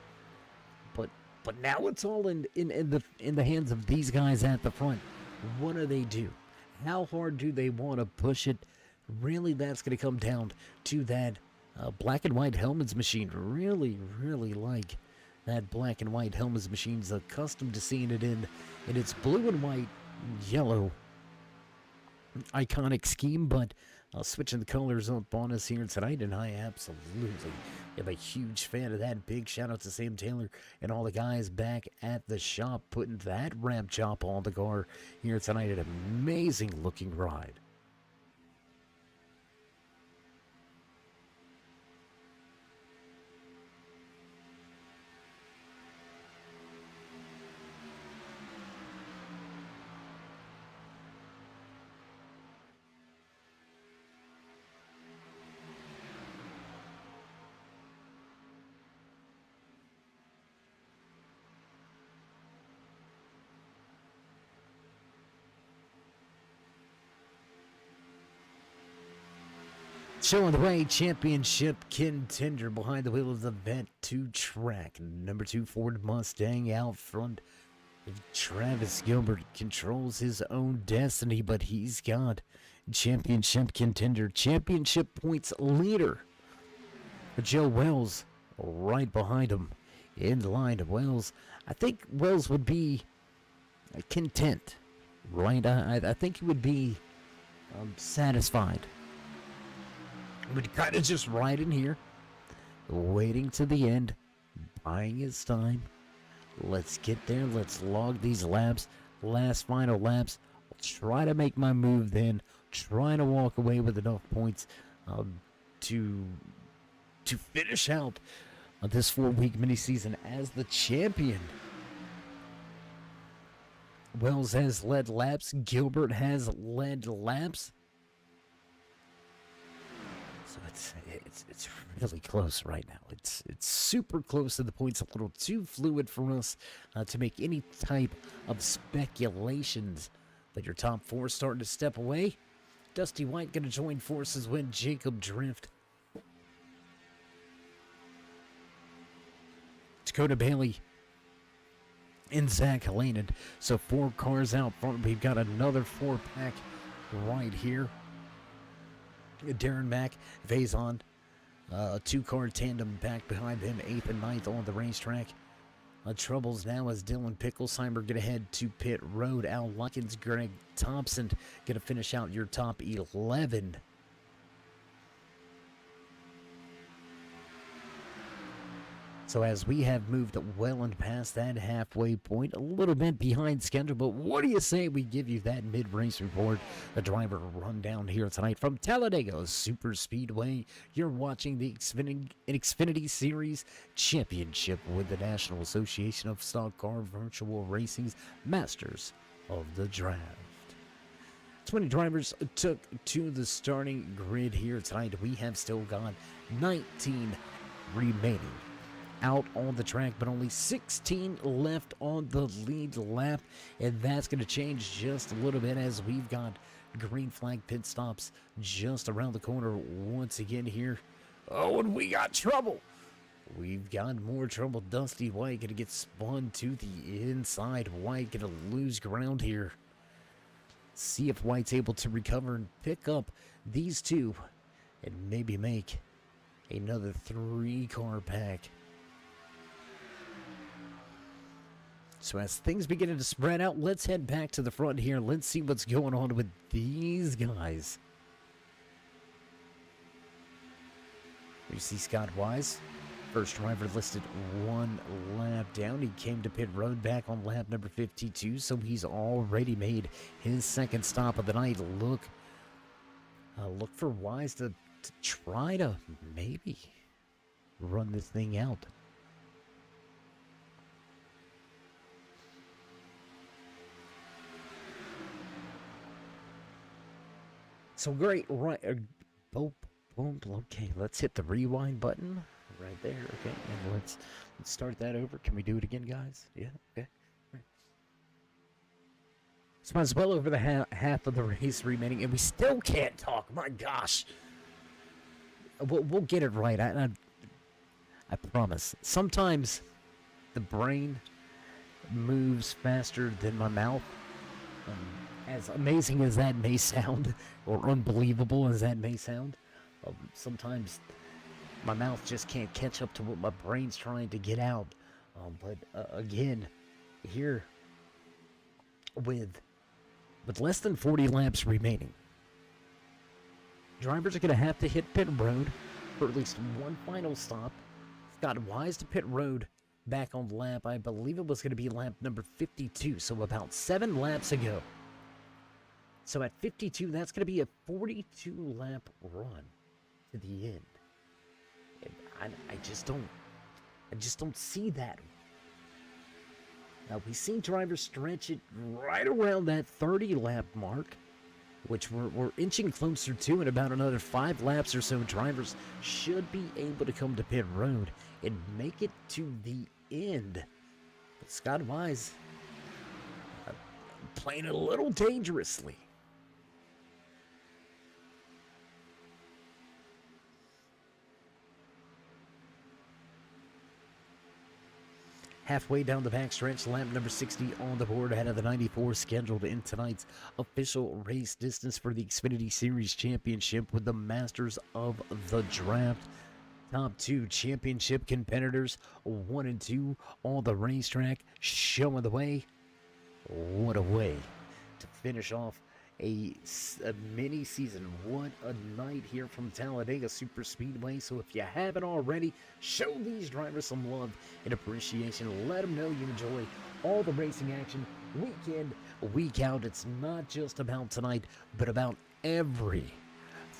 But now it's all in the hands of these guys at the front. What do they do? How hard do they want to push it Really, that's going to come down to that black and white helmets machine. Really, really like that black and white helmets machine's accustomed to seeing it in its blue and white, yellow iconic scheme, but switching the colors up on us here tonight, and I absolutely am a huge fan of that. Big shout out to Sam Taylor and all the guys back at the shop putting that ramp chop on the car here tonight. An amazing looking ride. Showing the way, championship contender behind the wheel of the Vet 2 track. Number 2 Ford Mustang out front. Travis Gilbert controls his own destiny, but he's got championship contender, championship points leader, Joe Wells, right behind him in line. Wells, I think Wells would be content, right? I think he would be satisfied. Would kind of just ride in here, waiting to the end, buying his time. Let's get there. Let's log these laps, last final laps. I'll try to make my move then. Trying to walk away with enough points to finish out this 4-week mini season as the champion. Wells has led laps. Gilbert has led laps. So it's really close right now. It's super close to the points. A little too fluid for us to make any type of speculations. But your top four starting to step away. Dusty White going to join forces with Jacob Drift. Dakota Bailey and Zach Helanen. So 4 cars out front. We've got another 4-pack right here. Darren Mack, Vazon, a 2-car tandem back behind him, 8th and 9th on the racetrack. Troubles now as Dylan Picklesheimer going to head to pit road. Al Luckins, Greg Thompson going to finish out your top 11. So as we have moved well and past that halfway point, a little bit behind schedule, but what do you say we give you that mid-race report, the driver rundown here tonight from Talladega Super Speedway. You're watching the Xfinity Series Championship with the National Association of Stock Car Virtual Racing's Masters of the Draft. 20 drivers took to the starting grid here tonight. We have still got 19 remaining out on the track, but only 16 left on the lead lap, and that's going to change just a little bit as we've got green flag pit stops just around the corner once again here. Oh, and we got trouble. We've got more trouble. Dusty White going to get spun to the inside. White going to lose ground here. See if White's able to recover and pick up these two and maybe make another 3-car pack. So as things begin to spread out, let's head back to the front here. Let's see what's going on with these guys. You see Scott Wise, first driver listed 1 lap down. He came to pit road back on lap number 52, so he's already made his second stop of the night. Look for Wise to try to maybe run this thing out. So great, right? Boom, boom. Okay, let's hit the rewind button right there. Okay, and let's start that over. Can we do it again, guys? Yeah. Okay. Right. So it's well over the half of the race remaining, and we still can't talk. My gosh. We'll get it right. I promise. Sometimes the brain moves faster than my mouth. As amazing as that may sound, or unbelievable as that may sound, sometimes my mouth just can't catch up to what my brain's trying to get out. But again, here with less than 40 laps remaining, drivers are going to have to hit pit road for at least one final stop. Got Wise to pit road back on lap, I believe it was going to be lap number 52, so about 7 laps ago. So at 52, that's going to be a 42-lap run to the end. And I just don't see that. Now, we've seen drivers stretch it right around that 30-lap mark, which we're inching closer to. In about another 5 laps or so, drivers should be able to come to pit road and make it to the end. But Scott Wise playing it a little dangerously. Halfway down the backstretch, lap number 60 on the board ahead of the 94 scheduled in tonight's official race distance for the Xfinity Series Championship with the Masters of the Draft. Top 2 championship competitors, 1 and 2 on the racetrack, showing the way. What a way to finish off a mini season. What a night here from Talladega Super Speedway. So if you haven't already, show these drivers some love and appreciation. Let them know you enjoy all the racing action week in, week out. It's not just about tonight, but about every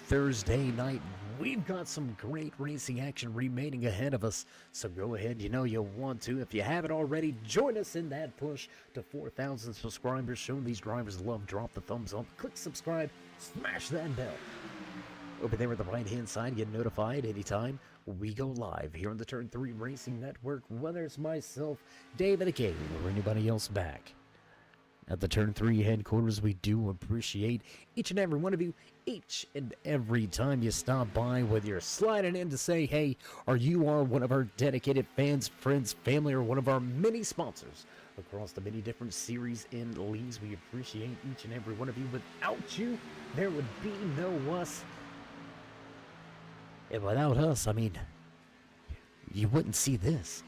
Thursday night. We've got some great racing action remaining ahead of us, so go ahead, you know you want to. If you haven't already, join us in that push to 4,000 subscribers. Show these drivers love. Drop the thumbs up, click subscribe, smash that bell. Over there at the right-hand side, get notified anytime we go live here on the Turn 3 Racing Network, whether it's myself, David King, or anybody else back at the Turn 3 headquarters. We do appreciate each and every one of you, each and every time you stop by, whether you're sliding in to say hey, or you are one of our dedicated fans, friends, family, or one of our many sponsors across the many different series and leagues. We appreciate each and every one of you. Without you, there would be no us. And without us, I mean, you wouldn't see this.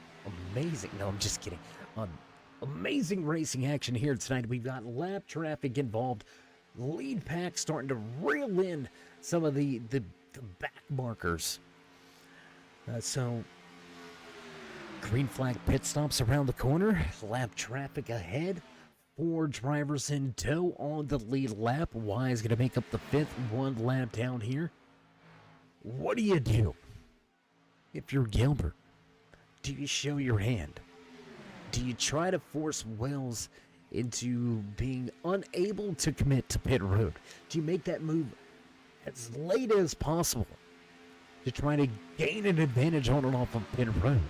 Amazing. No, I'm just kidding. Amazing racing action here tonight. We've got lap traffic involved. Lead pack starting to reel in some of the back markers. So green flag pit stops around the corner. Lap traffic ahead. 4 drivers in tow on the lead lap. Wise going to make up the 5th, 1 lap down here. What do you do if you're Gilbert? Do you show your hand? Do you try to force Wells into being unable to commit to pit road? Do you make that move as late as possible to try to gain an advantage on and off of pit road?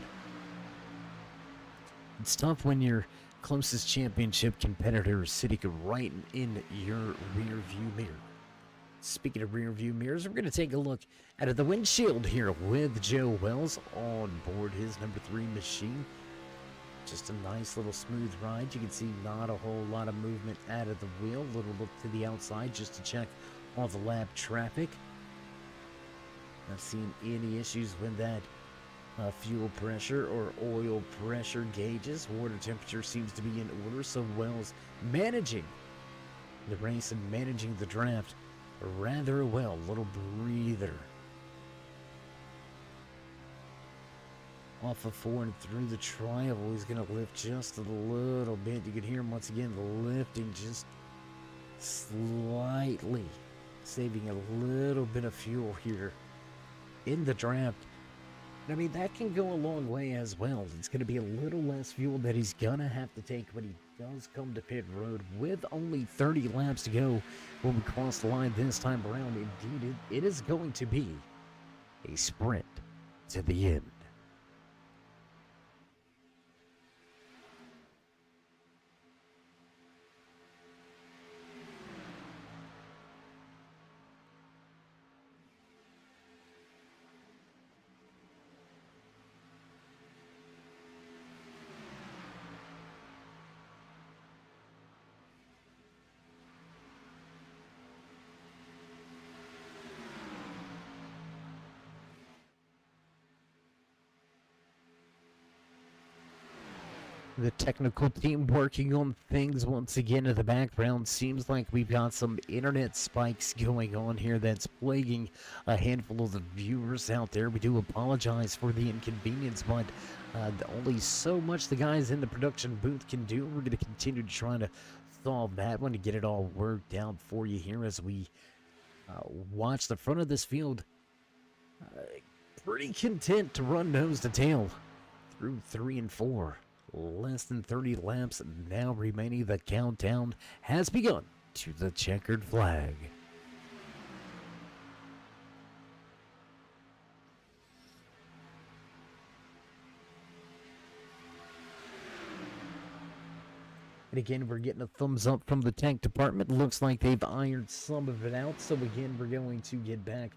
It's tough when your closest championship competitor is sitting right in your rear view mirror. Speaking of rear view mirrors, we're going to take a look out of the windshield here with Joe Wells on board his number 3 machine. Just a nice little smooth ride. You can see not a whole lot of movement out of the wheel. A little look to the outside just to check all the lap traffic. Not seeing any issues with that fuel pressure or oil pressure gauges. Water temperature seems to be in order, so Wells managing the race and managing the draft rather well. Little breather. Off of 4 and through the trial, he's going to lift just a little bit. You can hear him once again, the lifting just slightly, saving a little bit of fuel here in the draft. I mean, that can go a long way as well. It's going to be a little less fuel that he's going to have to take when he does come to pit road with only 30 laps to go when we cross the line this time around. Indeed, it is going to be a sprint to the end. The technical team working on things once again in the background. Seems like we've got some internet spikes going on here that's plaguing a handful of the viewers out there. We do apologize for the inconvenience, but only so much the guys in the production booth can do. We're going to continue to try to solve that one to get it all worked out for you here as we watch the front of this field. Pretty content to run nose to tail through 3 and 4. Less than 30 laps now remaining. The countdown has begun to the checkered flag. And again, we're getting a thumbs up from the tech department. Looks like they've ironed some of it out. So again, we're going to get back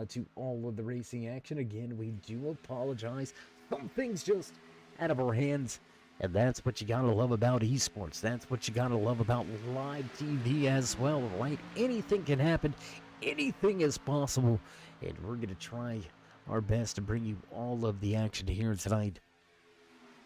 to all of the racing action. Again, we do apologize. Some things just out of our hands. And that's what you gotta love about esports. That's what you gotta love about live TV as well, right? Anything can happen. Anything is possible. And we're gonna try our best to bring you all of the action here tonight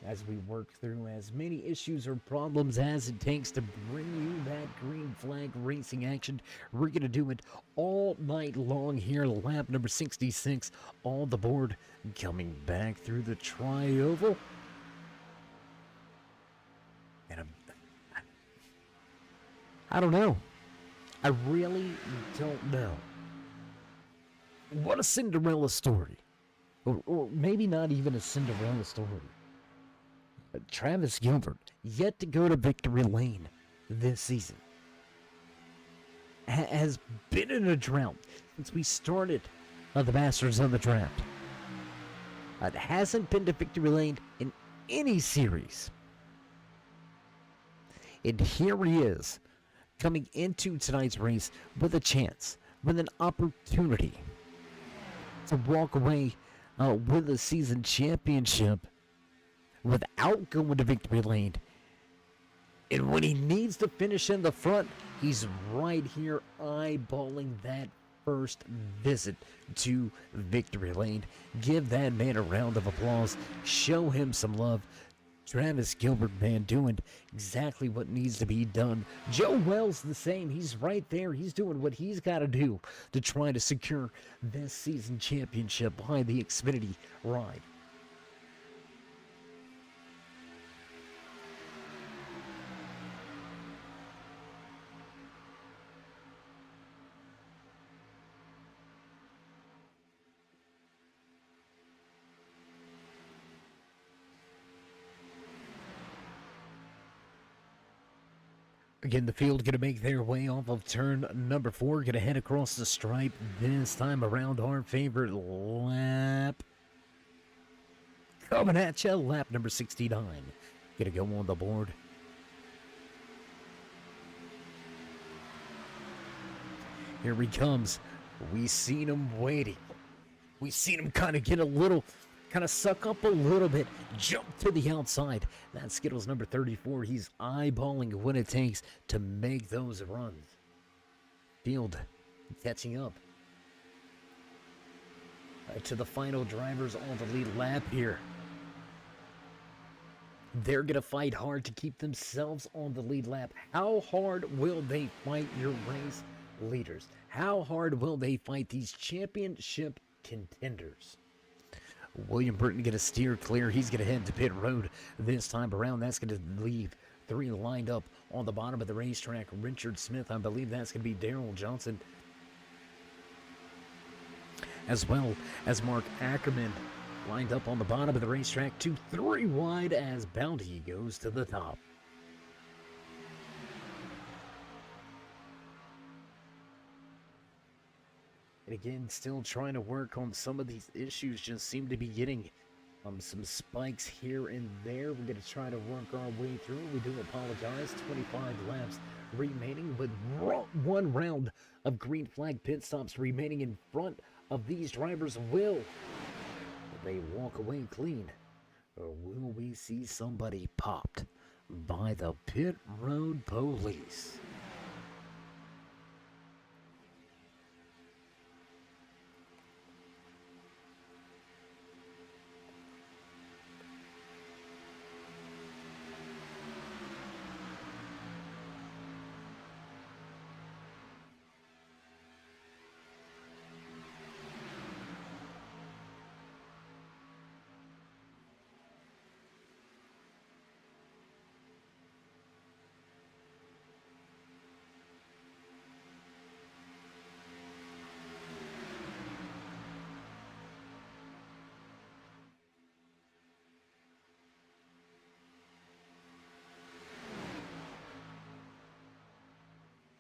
as we work through as many issues or problems as it takes to bring you that green flag racing action. We're going to do it all night long here. Lap number 66 on the board. Coming back through the tri-oval. And I don't know. I really don't know. What a Cinderella story. Or maybe not even a Cinderella story. Travis Gilbert, yet to go to victory lane this season, has been in a drought since we started the Masters of the Draft. It hasn't been to victory lane in any series. And here he is, coming into tonight's race with a chance, with an opportunity to walk away with a season championship without going to victory lane. And when he needs to finish in the front, he's right here eyeballing that first visit to victory lane. Give that man a round of applause. Show him some love. Travis Gilbert, man, doing exactly what needs to be done. Joe Wells the same. He's right there. He's doing what he's got to do to try to secure this season championship behind the Xfinity ride. Again, the field going to make their way off of turn number 4. Going to head across the stripe this time around our favorite lap. Coming at you, lap number 69. Going to go on the board. Here he comes. We seen him waiting. We seen him kind of get a little, kind of suck up a little bit, jump to the outside. That's Skittles number 34. He's eyeballing what it takes to make those runs. Field catching up to the final drivers on the lead lap here. They're going to fight hard to keep themselves on the lead lap. How hard will they fight your race leaders? How hard will they fight these championship contenders? William Burton going to steer clear. He's going to head to pit road this time around. That's going to leave 3 lined up on the bottom of the racetrack. Richard Smith, I believe that's going to be Darrell Johnson, as well as Mark Ackerman lined up on the bottom of the racetrack. 2, 3 wide as Bounty goes to the top. And again, still trying to work on some of these issues. Just seem to be getting some spikes here and there. We're going to try to work our way through. We do apologize. 25 laps remaining with 1 round of green flag pit stops remaining in front of these drivers. Will they walk away clean, or will we see somebody popped by the pit road police?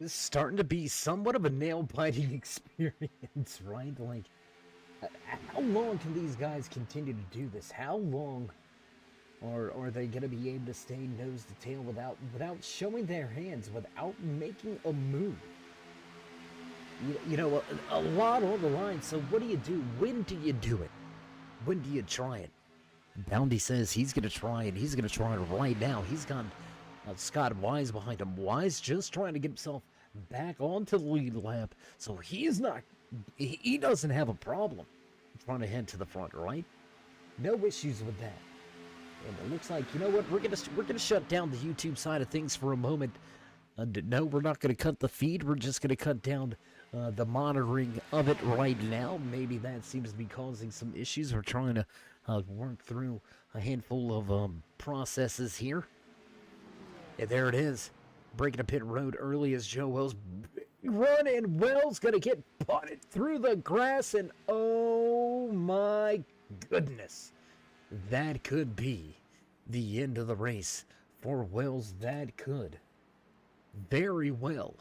This is starting to be somewhat of a nail-biting experience, right? Like, how long can these guys continue to do this? How long are they going to be able to stay nose to tail without showing their hands, without making a move? You know, a lot on the line. So what do you do? When do you do it? When do you try it? Bounty says he's going to try it. He's going to try it right now. He's got Scott Wise behind him. Wise just trying to get himself back onto the lead lap. So he doesn't have a problem trying to head to the front, right? No issues with that. And it looks like, you know what, we're gonna shut down the YouTube side of things for a moment. No, we're not gonna cut the feed. We're just gonna cut down the monitoring of it right now. Maybe that seems to be causing some issues. We're trying to work through a handful of processes here. And there it is, breaking a pit road early as Joe Wells run, and Wells gonna get putted through the grass, and oh my goodness. That could be the end of the race for Wells. That could very well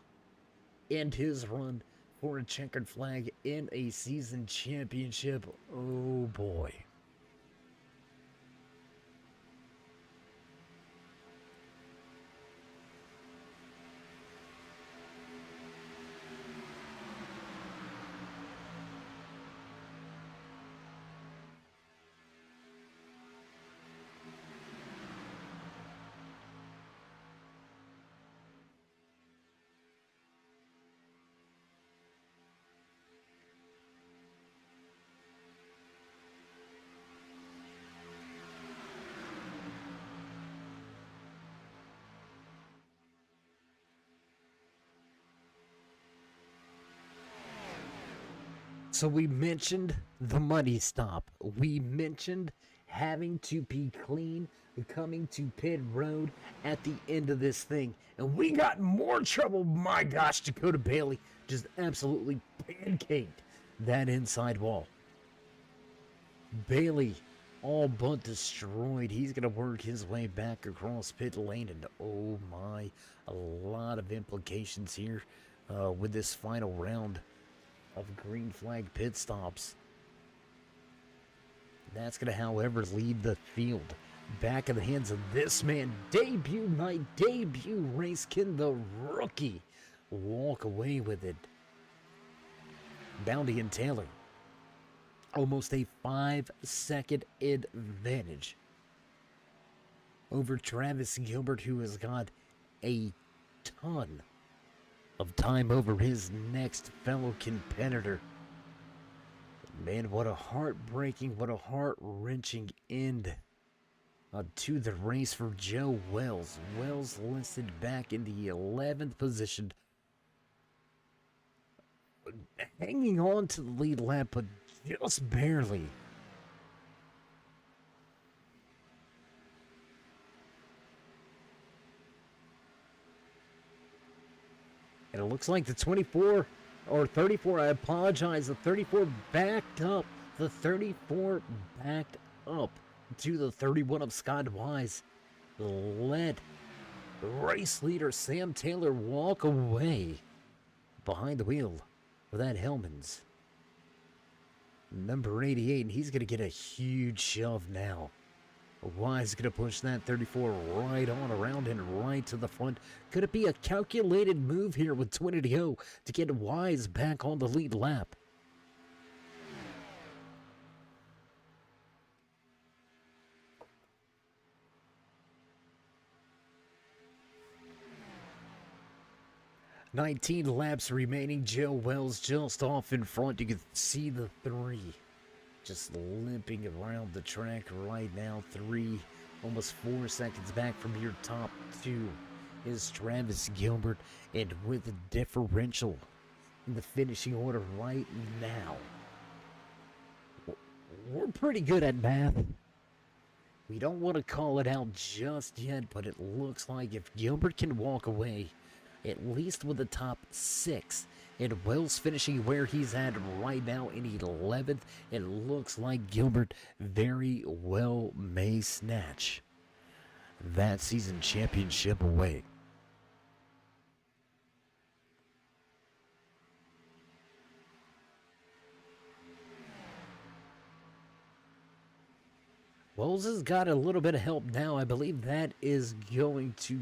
end his run for a checkered flag in a season championship. Oh boy. So we mentioned the money stop. We mentioned having to be clean, coming to pit road at the end of this thing. And we got more trouble. My gosh, Dakota Bailey just absolutely pancaked that inside wall. Bailey all but destroyed. He's going to work his way back across pit lane. And oh my, a lot of implications here with this final round of green flag pit stops. That's going to, however, lead the field back in the hands of this man. Debut night, debut race. Can the rookie walk away with it? Bounty and Taylor, almost a 5-second advantage over Travis Gilbert, who has got a ton of time over his next fellow competitor. Man, what a heartbreaking, what a heart-wrenching end to the race for Joe Wells. Wells listed back in the 11th position, hanging on to the lead lap, but just barely. And it looks like the 24 or 34, I apologize, the 34 backed up. The 34 backed up to the 31 of Scott Wise. Let race leader Sam Taylor walk away behind the wheel for that Hellman's number 88, and he's going to get a huge shove now. Wise going to push that 34 right on around and right to the front. Could it be a calculated move here with 20 to go to get Wise back on the lead lap? "19 laps remaining. Joe Wells just off in front. You can see the 3 just limping around the track right now. 3, almost 4 seconds back from your top 2 is Travis Gilbert. And with a differential in the finishing order right now, we're pretty good at math. We don't want to call it out just yet, but it looks like if Gilbert can walk away at least with the top 6, and Wells finishing where he's at right now in 11th, it looks like Gilbert very well may snatch that season championship away. Wells has got a little bit of help now. I believe that is going to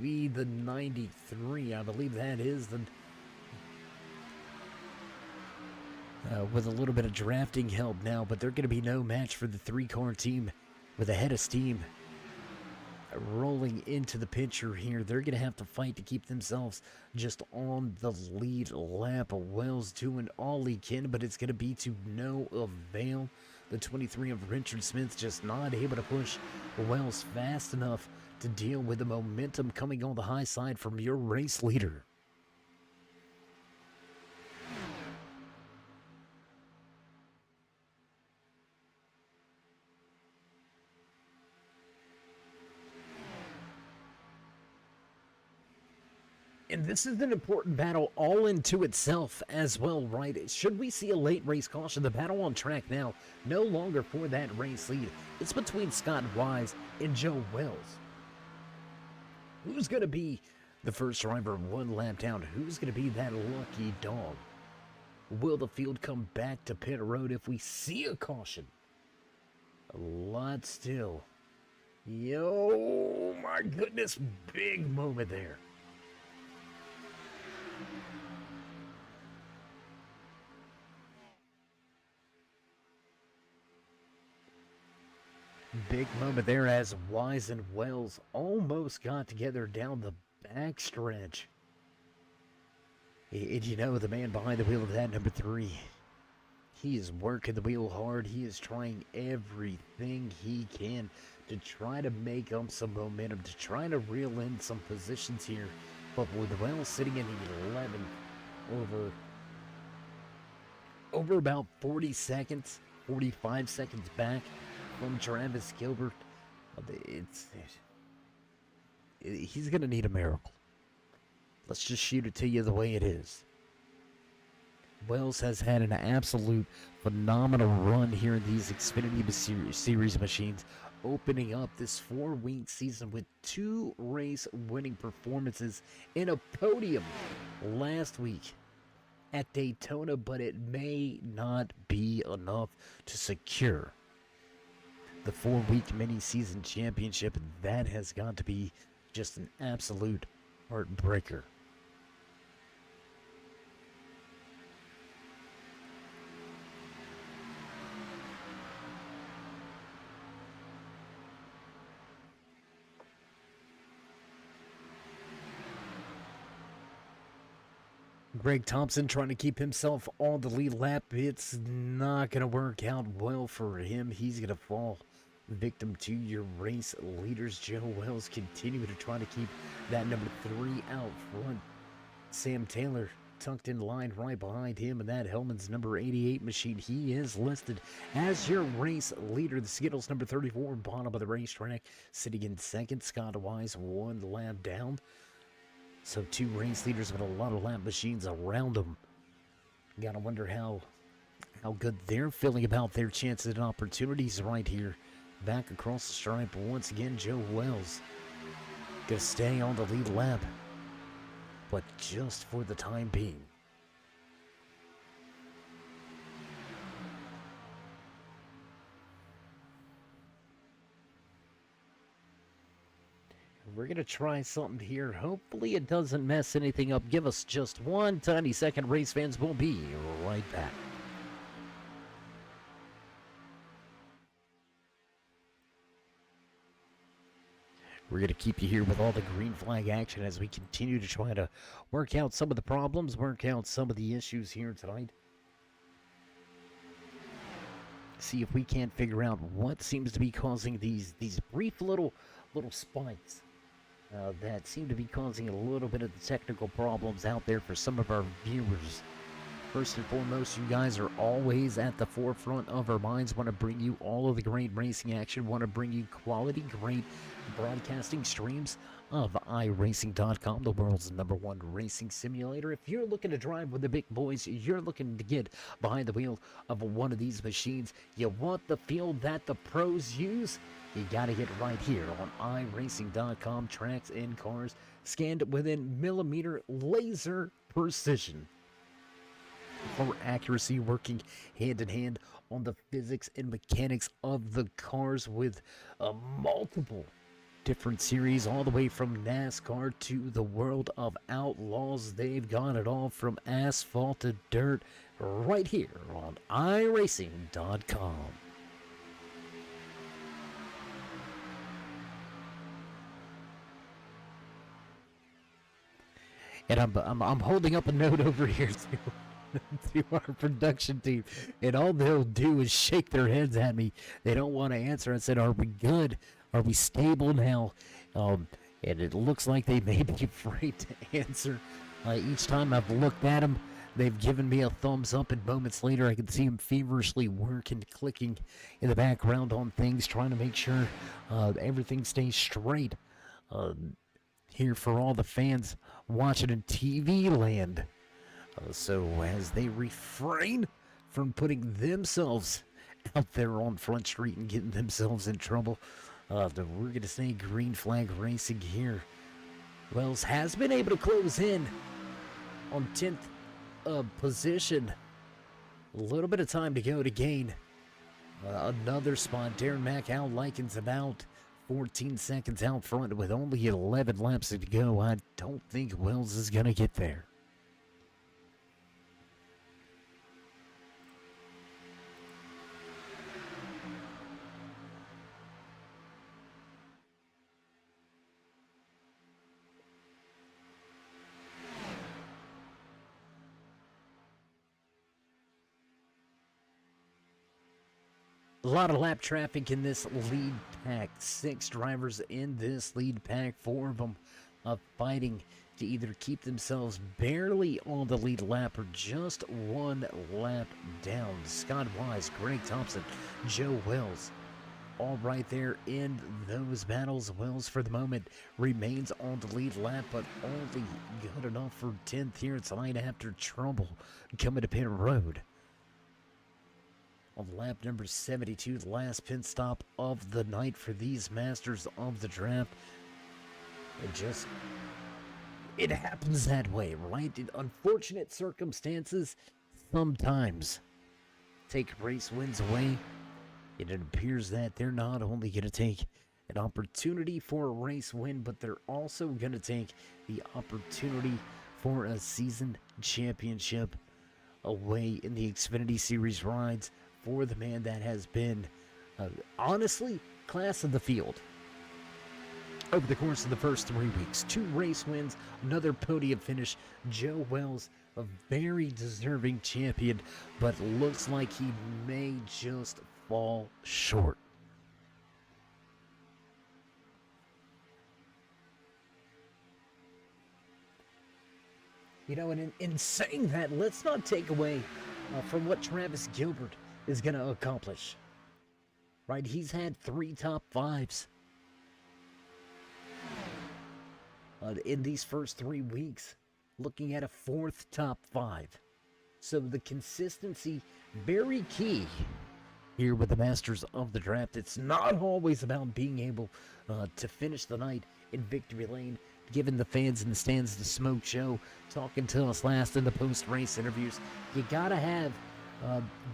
be the 93. I believe that is the... with a little bit of drafting help now, but they're going to be no match for the 3-car team with a head of steam rolling into the picture here. They're going to have to fight to keep themselves just on the lead lap. Wells doing all he can, but it's going to be to no avail. The 23 of Richard Smith just not able to push Wells fast enough to deal with the momentum coming on the high side from your race leader. And this is an important battle all into itself as well, right? Should we see a late race caution? The battle on track now, no longer for that race lead. It's between Scott Wise and Joe Wells. Who's going to be the first driver one lap down? Who's going to be that lucky dog? Will the field come back to pit road if we see a caution? A lot still. Yo, my goodness, big moment there. Big moment there as Wise and Wells almost got together down the backstretch. And you know, the man behind the wheel of that number 3, he is working the wheel hard. He is trying everything he can to try to make up some momentum, to try to reel in some positions here. But with Wells sitting in 11 over about 40 seconds, 45 seconds back from Travis Gilbert, he's going to need a miracle. Let's just shoot it to you the way it is. Wells has had an absolute phenomenal run here in these Xfinity Series machines, opening up this 4-week season with 2 race winning performances in a podium last week at Daytona, but it may not be enough to secure the 4-week mini-season championship. That has got to be just an absolute heartbreaker. Greg Thompson trying to keep himself on the lead lap. It's not going to work out well for him. He's going to fall victim to your race leaders. Joe Wells continuing to try to keep that number 3 out front. Sam Taylor tucked in line right behind him, and that Hellman's number 88 machine, he is listed as your race leader. The Skittles number 34, bottom of the racetrack, sitting in second. Scott Wise 1 lap down. So 2 race leaders with a lot of lap machines around them. Gotta wonder how good they're feeling about their chances and opportunities right here. Back across the stripe once again, Joe Wells gonna stay on the lead lap, but just for the time being. We're going to try something here. Hopefully it doesn't mess anything up. Give us just 1 tiny second, race fans. We'll be right back. We're going to keep you here with all the green flag action as we continue to try to work out some of the problems, work out some of the issues here tonight. See if we can't figure out what seems to be causing these brief little spikes. That seem to be causing a little bit of the technical problems out there for some of our viewers. First and foremost, you guys are always at the forefront of our minds. Want to bring you all of the great racing action. Want to bring you quality, great broadcasting streams of iRacing.com, the world's #1 racing simulator. If you're looking to drive with the big boys, you're looking to get behind the wheel of one of these machines, you want the feel that the pros use, you got to get right here on iRacing.com. Tracks and cars scanned within millimeter laser precision. for accuracy, working hand in hand on the physics and mechanics of the cars with multiple different series, all the way from NASCAR to the world of Outlaws. They've got it all from asphalt to dirt right here on iRacing.com. And I'm holding up a note over here to our production team, and all they'll do is shake their heads at me. They don't want to answer. I said, "Are we good? Are we stable now?" And it looks like they may be afraid to answer. Each time I've looked at them, they've given me a thumbs up, and moments later I can see them feverishly working, clicking in the background on things, trying to make sure everything stays straight. Here for all the fans watching in TV land. So as they refrain from putting themselves out there on Front Street and getting themselves in trouble, we're going to say green flag racing here. Wells has been able to close in on 10th position. A little bit of time to go to gain another spot. Darren Mack out Likens about 14 seconds out front with only 11 laps to go. I don't think Wells is going to get there. A lot of lap traffic in this lead pack. 6 drivers in this lead pack. 4 of them fighting to either keep themselves barely on the lead lap or just 1 lap down. Scott Wise, Greg Thompson, Joe Wells, all right there in those battles. Wells, for the moment, remains on the lead lap, but only good enough for 10th here tonight after trouble coming to pit road. On lap number 72, the last pit stop of the night for these masters of the draft. It happens that way, right? In unfortunate circumstances, sometimes take race wins away. And it appears that they're not only going to take an opportunity for a race win, but they're also going to take the opportunity for a season championship away in the Xfinity Series rides for the man that has been, honestly, class of the field over the course of the first 3 weeks. 2 race wins, another podium finish. Joe Wells, a very deserving champion, but looks like he may just fall short. You know, and in saying that, let's not take away from what Travis Gilbert is going to accomplish. Right? He's had 3 top 5s in these first 3 weeks, looking at a 4th top 5. So the consistency, very key here with the Masters of the Draft. It's not always about being able to finish the night in victory lane, giving the fans in the stands the smoke show, talking to us last in the post-race interviews. You got to have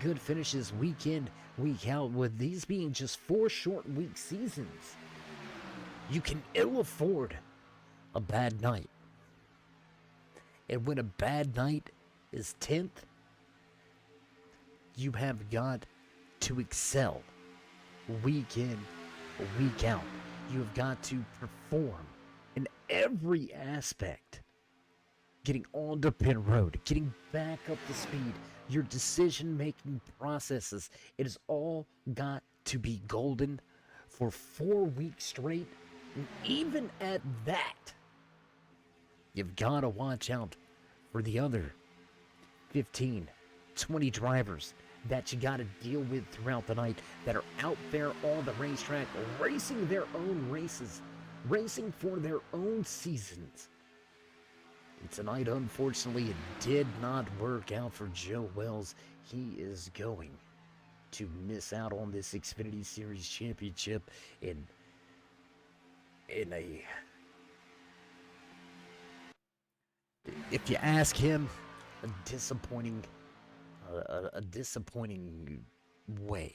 good finishes week in, week out. With these being just 4 short week seasons, you can ill afford a bad night. And when a bad night is 10th, you have got to excel week in, week out. You have got to perform in every aspect. Getting onto pit road, getting back up to speed, your decision-making processes. It has all got to be golden for 4 weeks straight. And even at that, you've got to watch out for the other 15, 20 drivers that you got to deal with throughout the night that are out there on the racetrack, racing their own races, racing for their own seasons. And tonight, unfortunately, it did not work out for Joe Wells. He is going to miss out on this Xfinity Series championship in a, if you ask him, a disappointing a disappointing way.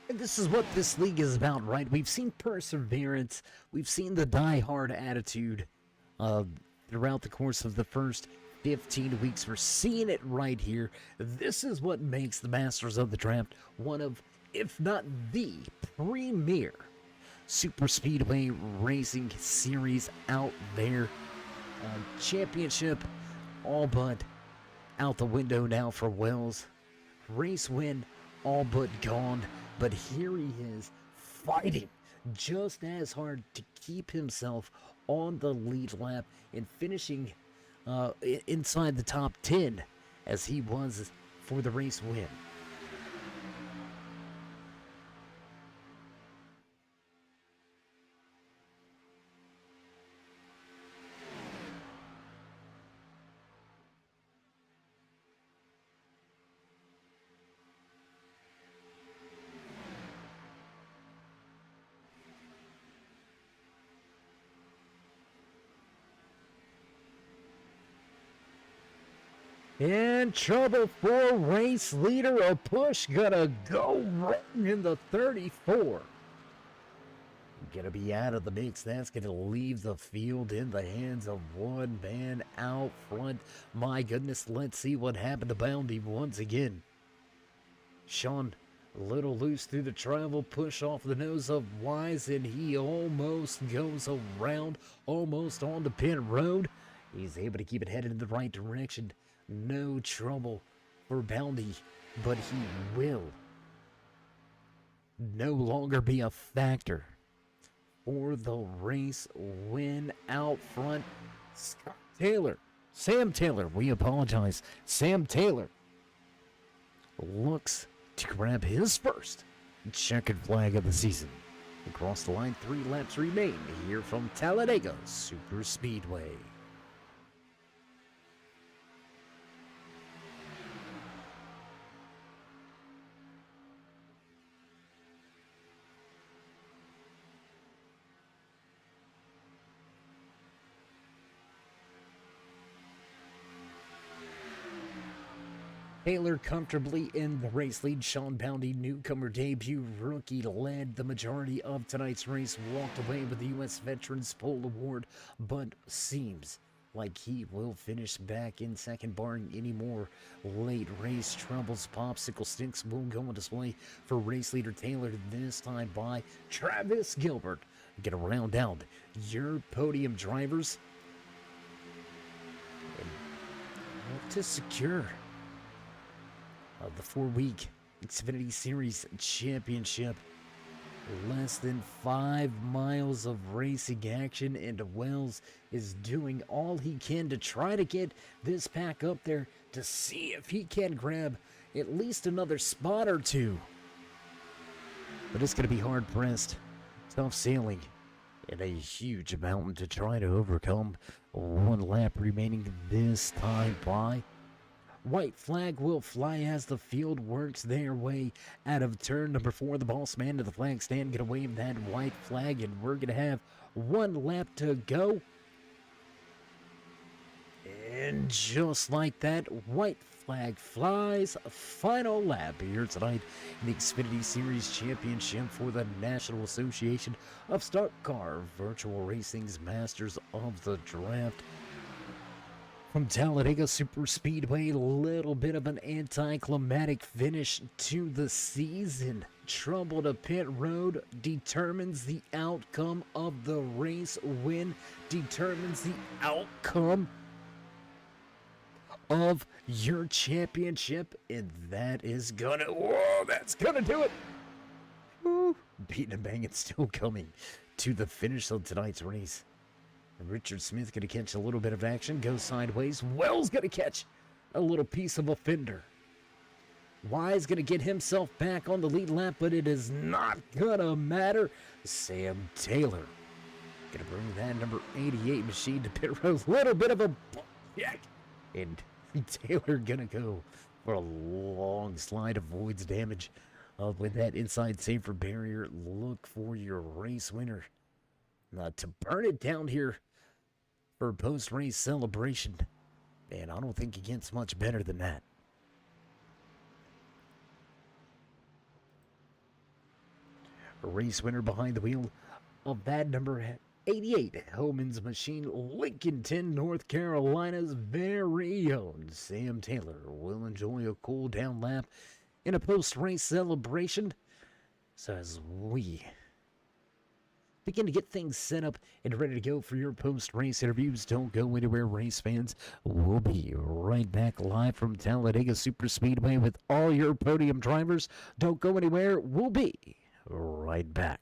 And this is what this league is about, right? We've seen perseverance, we've seen the die-hard attitude throughout the course of the first 15 weeks. We're seeing it right here. This is what makes the Masters of the Draft one of, if not the premier super speedway racing series out there. Championship all but out the window now for Wells. Race win all but gone. But here he is, fighting just as hard to keep himself on the lead lap and finishing inside the top 10 as he was for the race win. In trouble for race leader, a push gonna go wrong in the 34. Gonna be out of the mix. That's gonna leave the field in the hands of one man out front. My goodness, let's see what happened to Bounty once again. Sean, a little loose through the travel, push off the nose of Wise, and he almost goes around, almost on the pit road. He's able to keep it headed in the right direction. No trouble for Bounty, but he will no longer be a factor for the race win out front. Scott Taylor, Sam Taylor, we apologize. Sam Taylor looks to grab his first checkered flag of the season. Across the line, 3 laps remain here from Talladega Super Speedway. Taylor comfortably in the race lead. Sean Bounty, newcomer debut rookie, led the majority of tonight's race, walked away with the U.S. Veterans Pole Award, but seems like he will finish back in second, barring any more late race troubles. Popsicle sticks will go on display for race leader Taylor, this time by Travis Gilbert. Gonna round out your podium drivers and hope to secure the 4-week Xfinity Series Championship. Less than 5 miles of racing action, and Wells is doing all he can to try to get this pack up there to see if he can grab at least another spot or two. But it's going to be hard-pressed. Tough sailing and a huge mountain to try to overcome. 1 lap remaining this time by. White flag will fly as the field works their way out of turn number 4. The boss man to the flag stand gonna wave that white flag, and we're gonna have 1 lap to go. And just like that, white flag flies. Final lap here tonight in the Xfinity Series Championship for the National Association of Stock Car Virtual Racing's Masters of the Draft. From Talladega Super Speedway, a little bit of an anticlimactic finish to the season. trouble to pit road determines the outcome of the race. Win determines the outcome of your championship, and that is gonna, whoa, that's gonna do it. Woo. Beating and banging, still coming to the finish of tonight's race. Richard Smith gonna catch a little bit of action, go sideways. Wells gonna catch a little piece of a fender. Wise gonna get himself back on the lead lap, but it is not gonna matter. Sam Taylor gonna bring that number 88 machine to pit road. A little bit of a check, and Taylor gonna go for a long slide, avoids damage with that inside safer barrier. Look for your race winner to burn it down here for post-race celebration. And I don't think it gets much better than that. A race winner behind the wheel of that number 88 Hellman's Machine, Lincolnton, North Carolina's very own Sam Taylor will enjoy a cool down lap in a post-race celebration. So as we begin to get things set up and ready to go for your post-race interviews, don't go anywhere, race fans. We'll be right back live from Talladega Superspeedway with all your podium drivers. Don't go anywhere. We'll be right back.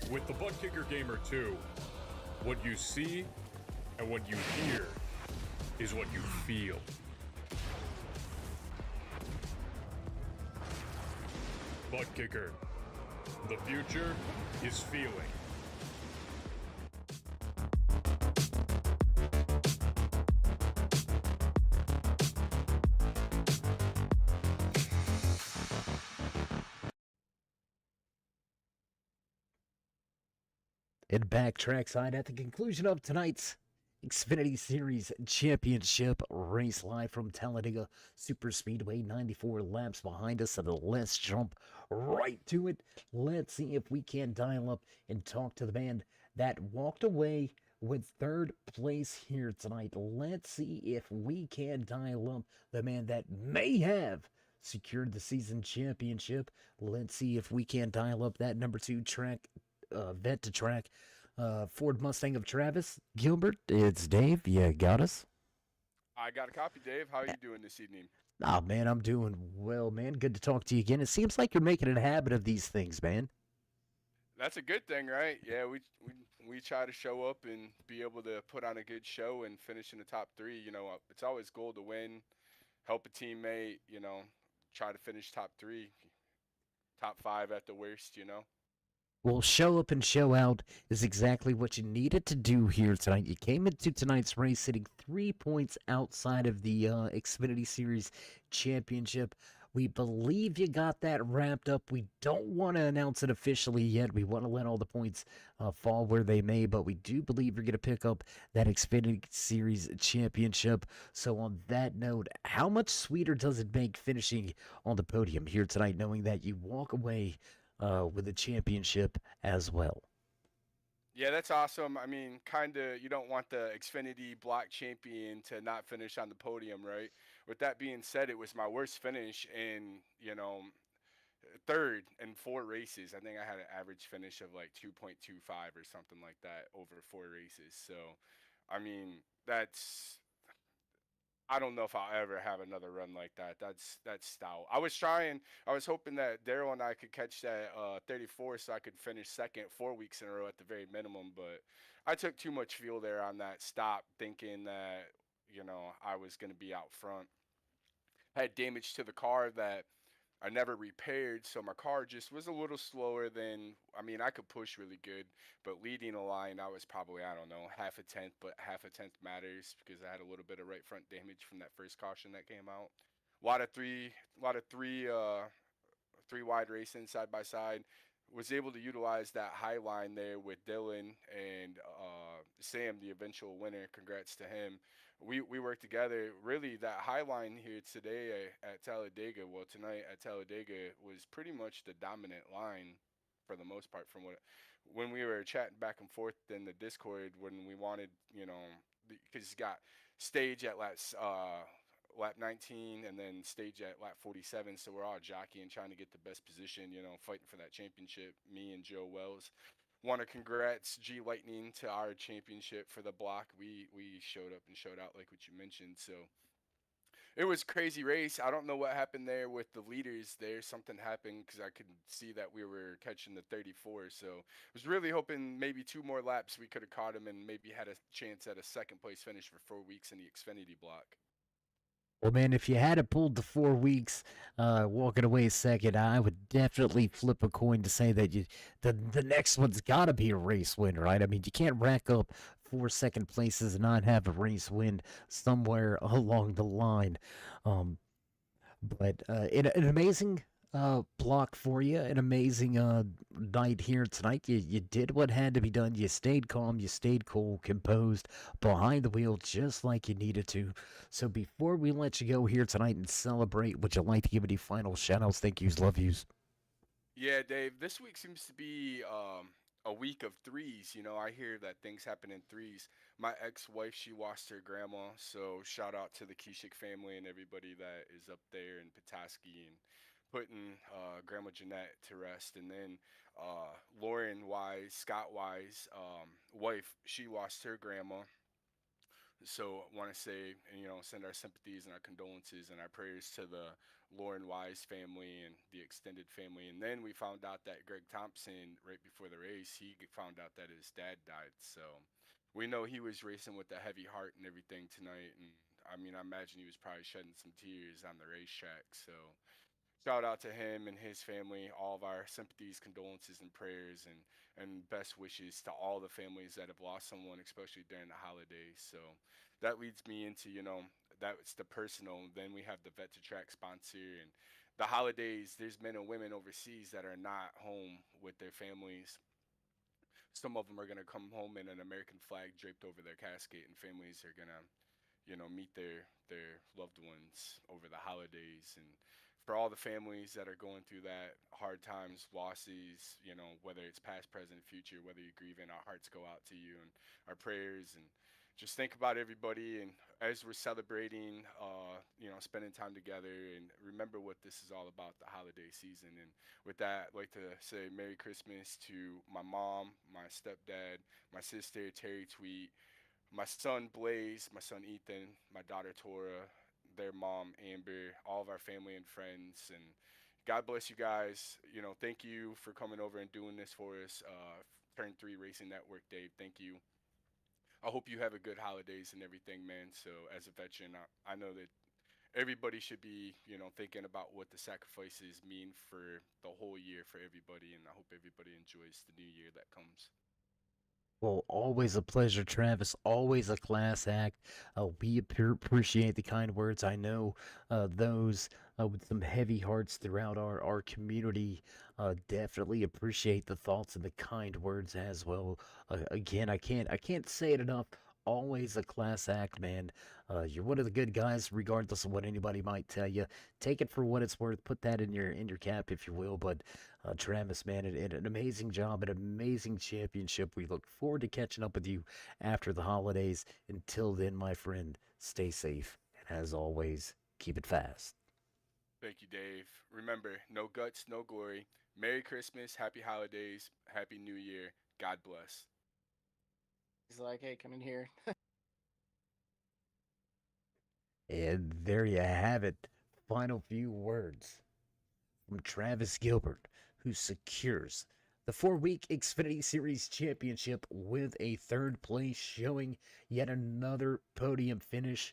With the Butt Kicker Gamer 2, what you see and what you hear is what you feel. Butt Kicker. The future is feeling. And back trackside at the conclusion of tonight's Xfinity Series Championship race live from Talladega Super Speedway. 94 laps behind us, and let's jump right to it. Let's see if we can dial up and talk to the man that walked away with third place here tonight. Let's see if we can dial up the man that may have secured the season championship. Let's see if we can dial up that number 2 track vet to track Ford Mustang of Travis Gilbert. It's Dave. You got us? I got a copy, Dave. How are you doing this evening? Ah, man, I'm doing well, man. Good to talk to you again. It seems like you're making a habit of these things, man. That's a good thing, right? Yeah, we try to show up and be able to put on a good show and finish in the top three. It's always goal to win, help a teammate. Try to finish top three, top five at the worst. Well, show up and show out is exactly what you needed to do here tonight. You came into tonight's race sitting 3 points outside of the Xfinity Series Championship. We believe you got that wrapped up. We don't want to announce it officially yet. We want to let all the points fall where they may, but we do believe you're going to pick up that Xfinity Series Championship. So, on that note, how much sweeter does it make finishing on the podium here tonight, knowing that you walk away with a championship as well? Yeah, that's awesome. I mean, kind of, you don't want the Xfinity block champion to not finish on the podium, right? With that being said, it was my worst finish in, third in 4 races. I think I had an average finish of like 2.25 or something like that over 4 races. So, I mean, I don't know if I'll ever have another run like that. That's stout. I was hoping that Daryl and I could catch that 34 so I could finish second 4 weeks in a row at the very minimum. But I took too much fuel there on that stop, thinking that I was going to be out front. Had damage to the car that I never repaired, so my car just was a little slower than. I mean, I could push really good, but leading a line, I was probably, I don't know, half a tenth, but half a tenth matters because I had a little bit of right front damage from that first caution that came out. A lot of three wide racing side by side. Was able to utilize that high line there with Dylan and Sam, the eventual winner. Congrats to him. We worked together. Really, that high line here today at Talladega, well, tonight at Talladega, was pretty much the dominant line for the most part. When we were chatting back and forth in the Discord, when we wanted, because you got stage at lap 19 and then stage at lap 47, so we're all jockeying, trying to get the best position, fighting for that championship. Me and Joe Wells want to congrats G Lightning to our championship for the block. We showed up and showed out like what you mentioned. So it was a crazy race. I don't know what happened there with the leaders there. Something happened because I could see that we were catching the 34. So I was really hoping maybe 2 more laps we could have caught him and maybe had a chance at a second place finish for 4 weeks in the Xfinity block. Well, man, if you had it pulled to 4 weeks, walking away second, I would definitely flip a coin to say that the next one's got to be a race win, right? I mean, you can't rack up 4 second places and not have a race win somewhere along the line. Um, but an amazing block for you, an amazing night here tonight. You did what had to be done. You stayed calm, you stayed cool, composed, behind the wheel, just like you needed to. So before we let you go here tonight and celebrate, would you like to give any final shout outs, thank yous, love yous? Yeah, Dave, this week seems to be a week of threes. I hear that things happen in threes. My ex-wife, she lost her grandma, so shout out to the Kishik family and everybody that is up there in Petoskey and putting Grandma Jeanette to rest. And then Lauren Wise, Scott Wise, wife, she lost her grandma. So want to say, and send our sympathies and our condolences and our prayers to the Lauren Wise family and the extended family. And then we found out that Greg Thompson, right before the race, found out that his dad died. So we know he was racing with a heavy heart and everything tonight. And I mean, I imagine he was probably shedding some tears on the racetrack. So shout out to him and his family. All of our sympathies, condolences, and prayers, and best wishes to all the families that have lost someone, especially during the holidays. So that leads me into that's the personal. Then we have the Vet to Track sponsor and the holidays. There's men and women overseas that are not home with their families. some of them are gonna come home in an American flag draped over their casket, and families are gonna, meet their loved ones over the holidays. And for all the families that are going through that hard times, losses, whether it's past, present, future, whether you're grieving, our hearts go out to you and our prayers. And just think about everybody. And as we're celebrating, spending time together, and remember what this is all about, the holiday season. And with that, I'd like to say Merry Christmas to my mom, my stepdad, my sister Terry Tweet, my son Blaze, my son Ethan, my daughter Tora, their mom Amber, all of our family and friends. And God bless you guys. Thank you for coming over and doing this for us. Turn 3 Racing Network, Dave. Thank you. I hope you have a good holidays and everything, man. So as a veteran, I know that everybody should be, thinking about what the sacrifices mean for the whole year for everybody. And I hope everybody enjoys the new year that comes. Well, always a pleasure, Travis. Always a class act. We appreciate the kind words. I know those with some heavy hearts throughout our community definitely appreciate the thoughts and the kind words as well. Again, I can't say it enough. Always a class act, man. You're one of the good guys, regardless of what anybody might tell you. Take it for what it's worth. Put that in your cap, if you will. But Travis, man, an amazing job, an amazing championship. We look forward to catching up with you after the holidays. Until then, my friend, stay safe. And as always, keep it fast. Thank you, Dave. Remember, no guts, no glory. Merry Christmas, Happy Holidays, Happy New Year. God bless. He's like, hey, come in here. And there you have it. Final few words from Travis Gilbert, who secures the 4-week Xfinity Series championship with a third place showing, yet another podium finish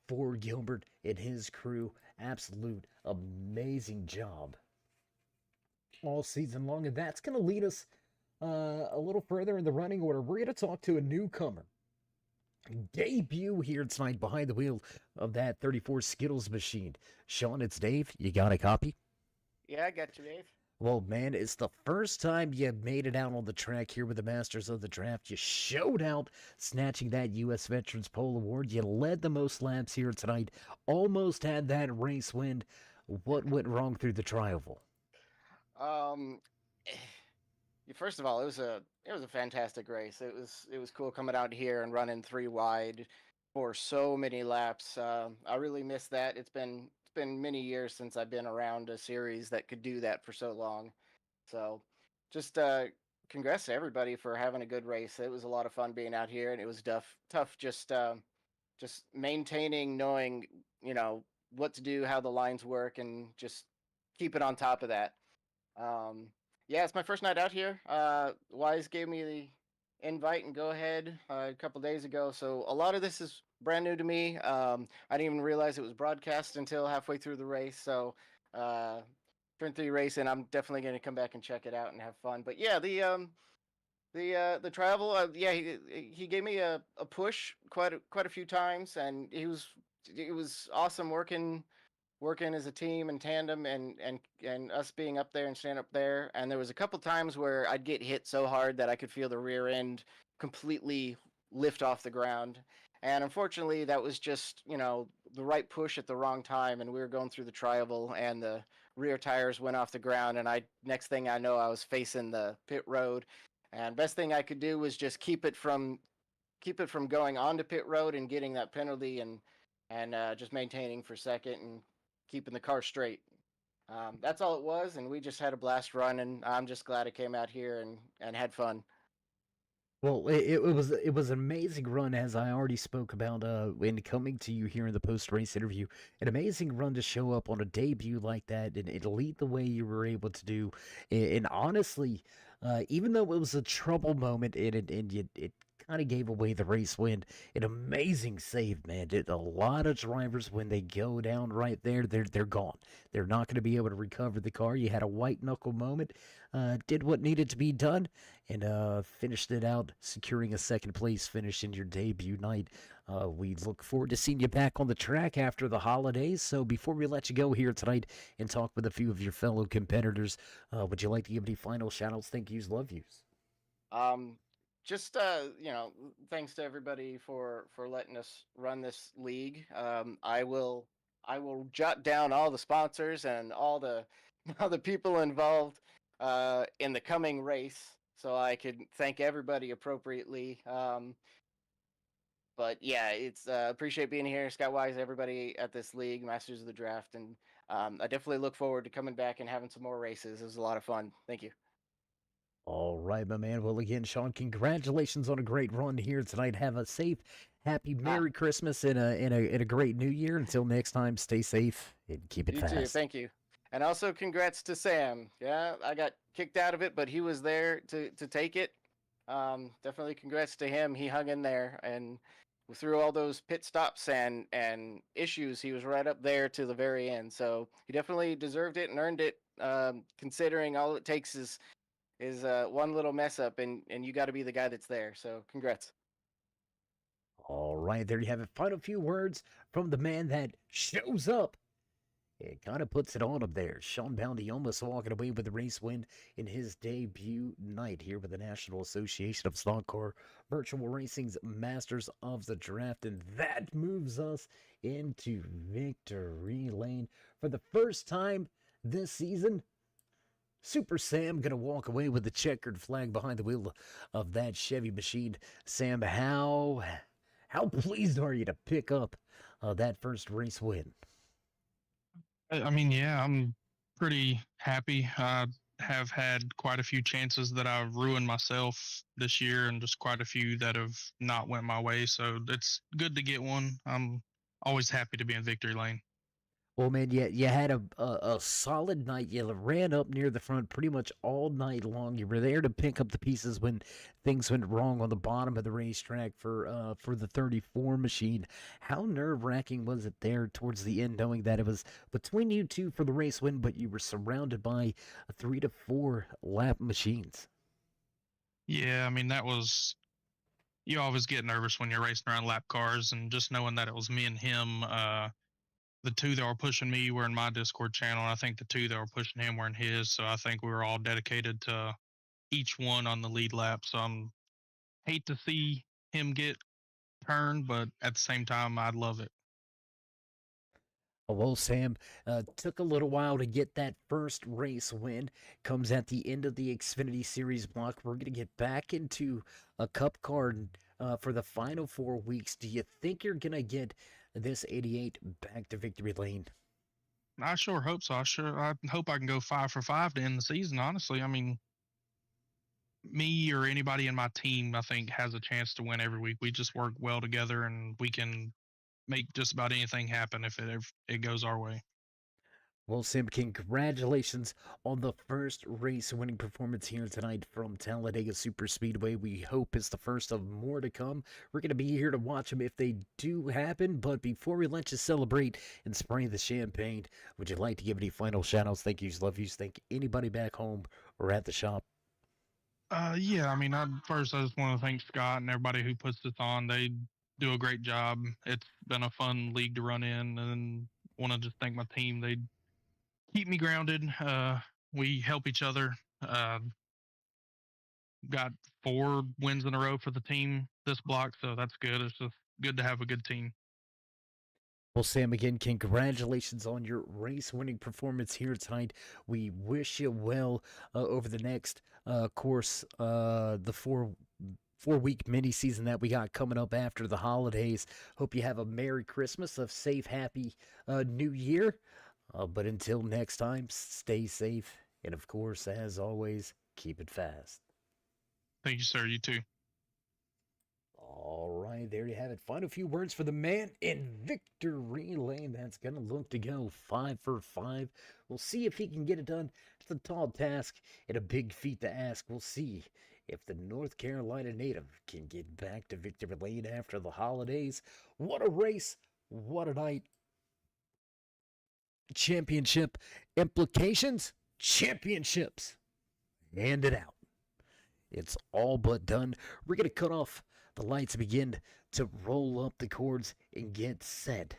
for Gilbert and his crew. Absolute amazing job all season long. And that's going to lead us a little further in the running order. We're going to talk to a newcomer. Debut here tonight behind the wheel of that 34 Skittles machine. Sean, it's Dave. You got a copy? Yeah, I got you, Dave. Well, man, it's the first time you made it out on the track here with the Masters of the Draft. You showed out, snatching that U.S. Veterans Pole Award. You led the most laps here tonight. Almost had that race win. What went wrong through the tri-oval? Um, First of all, it was a fantastic race. It was cool coming out here and running 3 wide for so many laps. I really miss that. It's been many years since I've been around a series that could do that for so long. So, just congrats to everybody for having a good race. It was a lot of fun being out here, and it was tough just maintaining, knowing what to do, how the lines work, and just keeping on top of that. Um, yeah, it's my first night out here. Wise gave me the invite and go ahead a couple days ago, so a lot of this is brand new to me. I didn't even realize it was broadcast until halfway through the race. So, uh, Turn 3 racing, I'm definitely going to come back and check it out and have fun. But yeah, the travel, yeah, he gave me a push quite a few times, and it was awesome working as a team and tandem, and us being up there and standing up there. And there was a couple times where I'd get hit so hard that I could feel the rear end completely lift off the ground. And unfortunately, that was just, the right push at the wrong time. And we were going through the tri-oval, and the rear tires went off the ground. And next thing I know, I was facing the pit road. And best thing I could do was just keep it from going onto pit road and getting that penalty, and just maintaining for second and keeping the car straight. That's all it was, and we just had a blast run, and I'm just glad I came out here and had fun. Well, it was an amazing run, as I already spoke about in coming to you here in the post race interview. An amazing run to show up on a debut like that and lead the way you were able to do. And honestly, even though it was a trouble moment and it kind of gave away the race win, an amazing save, man. A lot of drivers, when they go down right there, they're gone. They're not going to be able to recover the car. You had a white knuckle moment, did what needed to be done, and finished it out, securing a second place finish in your debut night. We look forward to seeing you back on the track after the holidays. So before we let you go here tonight and talk with a few of your fellow competitors, would you like to give any final shout outs, thank yous, love yous? Um, just thanks to everybody for letting us run this league. I will jot down all the sponsors and all the all the people involved in the coming race, so I could thank everybody appropriately. But yeah, it's appreciate being here, Scott Wise, everybody at this league, Masters of the Draft, and I definitely look forward to coming back and having some more races. It was a lot of fun. Thank you. All right, my man. Well, again, Sean, congratulations on a great run here tonight. Have a safe, happy, Ah, Merry Christmas and a great New Year. Until next time, stay safe and keep it you too. fast. Thank you. And also congrats to Sam. Yeah, I got kicked out of it, but he was there to take it. Definitely congrats to him. He hung in there, and through all those pit stops and issues, he was right up there to the very end. So he definitely deserved it and earned it. Considering all it takes is one little mess up, and you got to be the guy that's there. So congrats. All right, there you have it. Final few words from the man that shows up. It kind of puts it on him there. Sean Bounty almost walking away with the race win in his debut night here with the National Association of Stock Car Virtual Racing's Masters of the Draft. And that moves us into victory lane for the first time this season. Super Sam gonna walk away with the checkered flag behind the wheel of that Chevy machine. Sam, how pleased are you to pick up that first race win? I mean, yeah, I'm pretty happy. I have had quite a few chances that I've ruined myself this year, and just quite a few that have not went my way. So it's good to get one. I'm always happy to be in victory lane. Well, man, you had a solid night. You ran up near the front pretty much all night long. You were there to pick up the pieces when things went wrong on the bottom of the racetrack for the 34 machine. How nerve-wracking was it there towards the end, knowing that it was between you two for the race win, but you were surrounded by 3 to 4 lap machines? Yeah, I mean, that was, you always get nervous when you're racing around lap cars, and just knowing that it was me and him. The two that were pushing me were in my Discord channel, and I think the two that were pushing him were in his. So I think we were all dedicated to each one on the lead lap. So I'm hate to see him get turned, but at the same time, I'd love it. Well, Sam, took a little while to get that first race win. Comes at the end of the Xfinity Series block. We're going to get back into a Cup card for the final 4 weeks. Do you think you're going to get this 88 back to victory lane? I sure hope so. I hope I can go 5 for 5 to end the season. Honestly, I mean, me or anybody in my team, I think, has a chance to win every week. We just work well together, and we can make just about anything happen if it goes our way. Well, Sam, congratulations on the first race winning performance here tonight from Talladega Super Speedway. We hope it's the first of more to come. We're going to be here to watch them if they do happen. But before we let you celebrate and spray the champagne, would you like to give any final shout outs, thank yous, love yous, thank anybody back home or at the shop? Yeah, I mean, first I just want to thank Scott and everybody who puts this on. They do a great job. It's been a fun league to run in, and want to just thank my team. They keep me grounded. We help each other. Uh, got 4 wins in a row for the team this block, so that's good. It's just good to have a good team. Well, Sam, again, congratulations on your race-winning performance here tonight. We wish you well over the next course, the four-week mini season that we got coming up after the holidays. Hope you have a Merry Christmas, a safe, happy New Year. But until next time, stay safe, and of course, as always, keep it fast. Thank you, sir. You too. All right, there you have it. Final few words for the man in victory lane. That's going to look to go 5 for 5. We'll see if he can get it done. It's a tall task and a big feat to ask. We'll see if the North Carolina native can get back to victory lane after the holidays. What a race. What a night. Championship implications. Championships. Hand it out. It's all but done. We're going to cut off the lights, begin to roll up the cords, and get set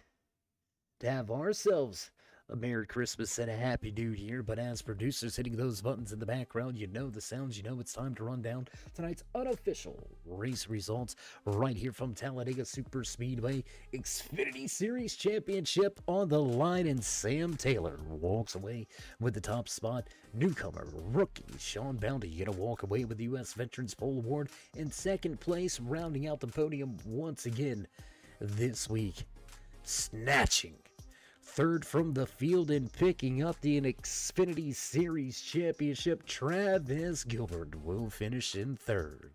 to have ourselves A Merry Christmas and a Happy New Year, but as producers hitting those buttons in the background, you know the sounds, you know it's time to run down tonight's unofficial race results right here from Talladega Super Speedway. Xfinity Series Championship on the line, and Sam Taylor walks away with the top spot. Newcomer, rookie Sean Bounty gonna walk away with the U.S. Veterans Pole Award in second place, rounding out the podium once again this week, snatching third from the field and picking up the Xfinity Series Championship. Travis Gilbert will finish in third.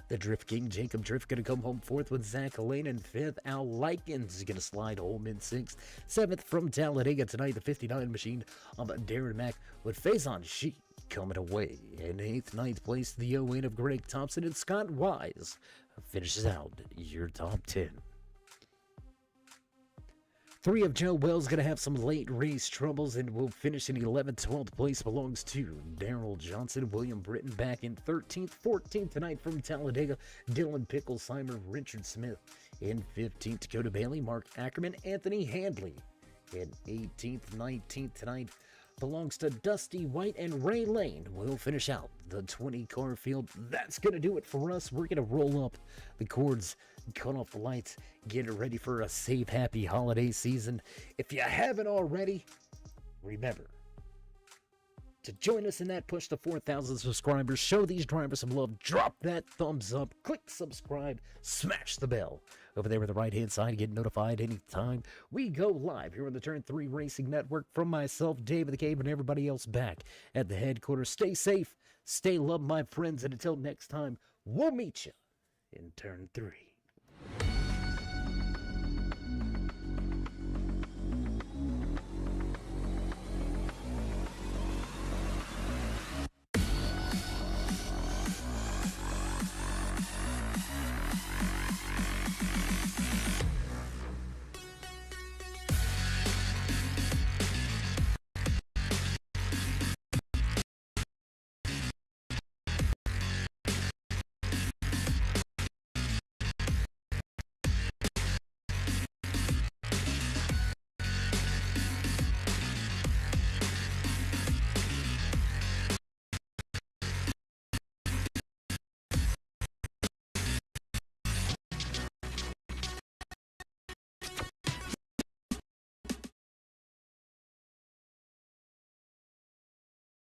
The Drift King, Jacob Drift, going to come home fourth with Zach Lane in fifth. Al Likens going to slide home in sixth. Seventh from Talladega tonight, the 59 machine of Darren Mack with Faison Shi coming away. In eighth, ninth place, the 08 of Greg Thompson, and Scott Wise finishes out your top 10. 3 of Joe Wells going to have some late race troubles and will finish in 11th. 12th place belongs to Daryl Johnson. William Britton back in 13th. 14th tonight from Talladega, Dylan Picklesheimer, Richard Smith. In 15th, Dakota Bailey, Mark Ackerman, Anthony Handley. In 18th, 19th tonight belongs to Dusty White, and Ray Lane will finish out the 20-car field. That's going to do it for us. We're going to roll up the cords, cut off the lights, get ready for a safe, happy holiday season. If you haven't already, remember to join us in that push to 4,000 subscribers. Show these drivers some love. Drop that thumbs up. Click subscribe. Smash the bell over there on the right-hand side. Get notified anytime we go live here on the Turn 3 Racing Network. From myself, Dave the Cave, and everybody else back at the headquarters. Stay safe. Stay loved, my friends. And until next time, we'll meet you in Turn 3.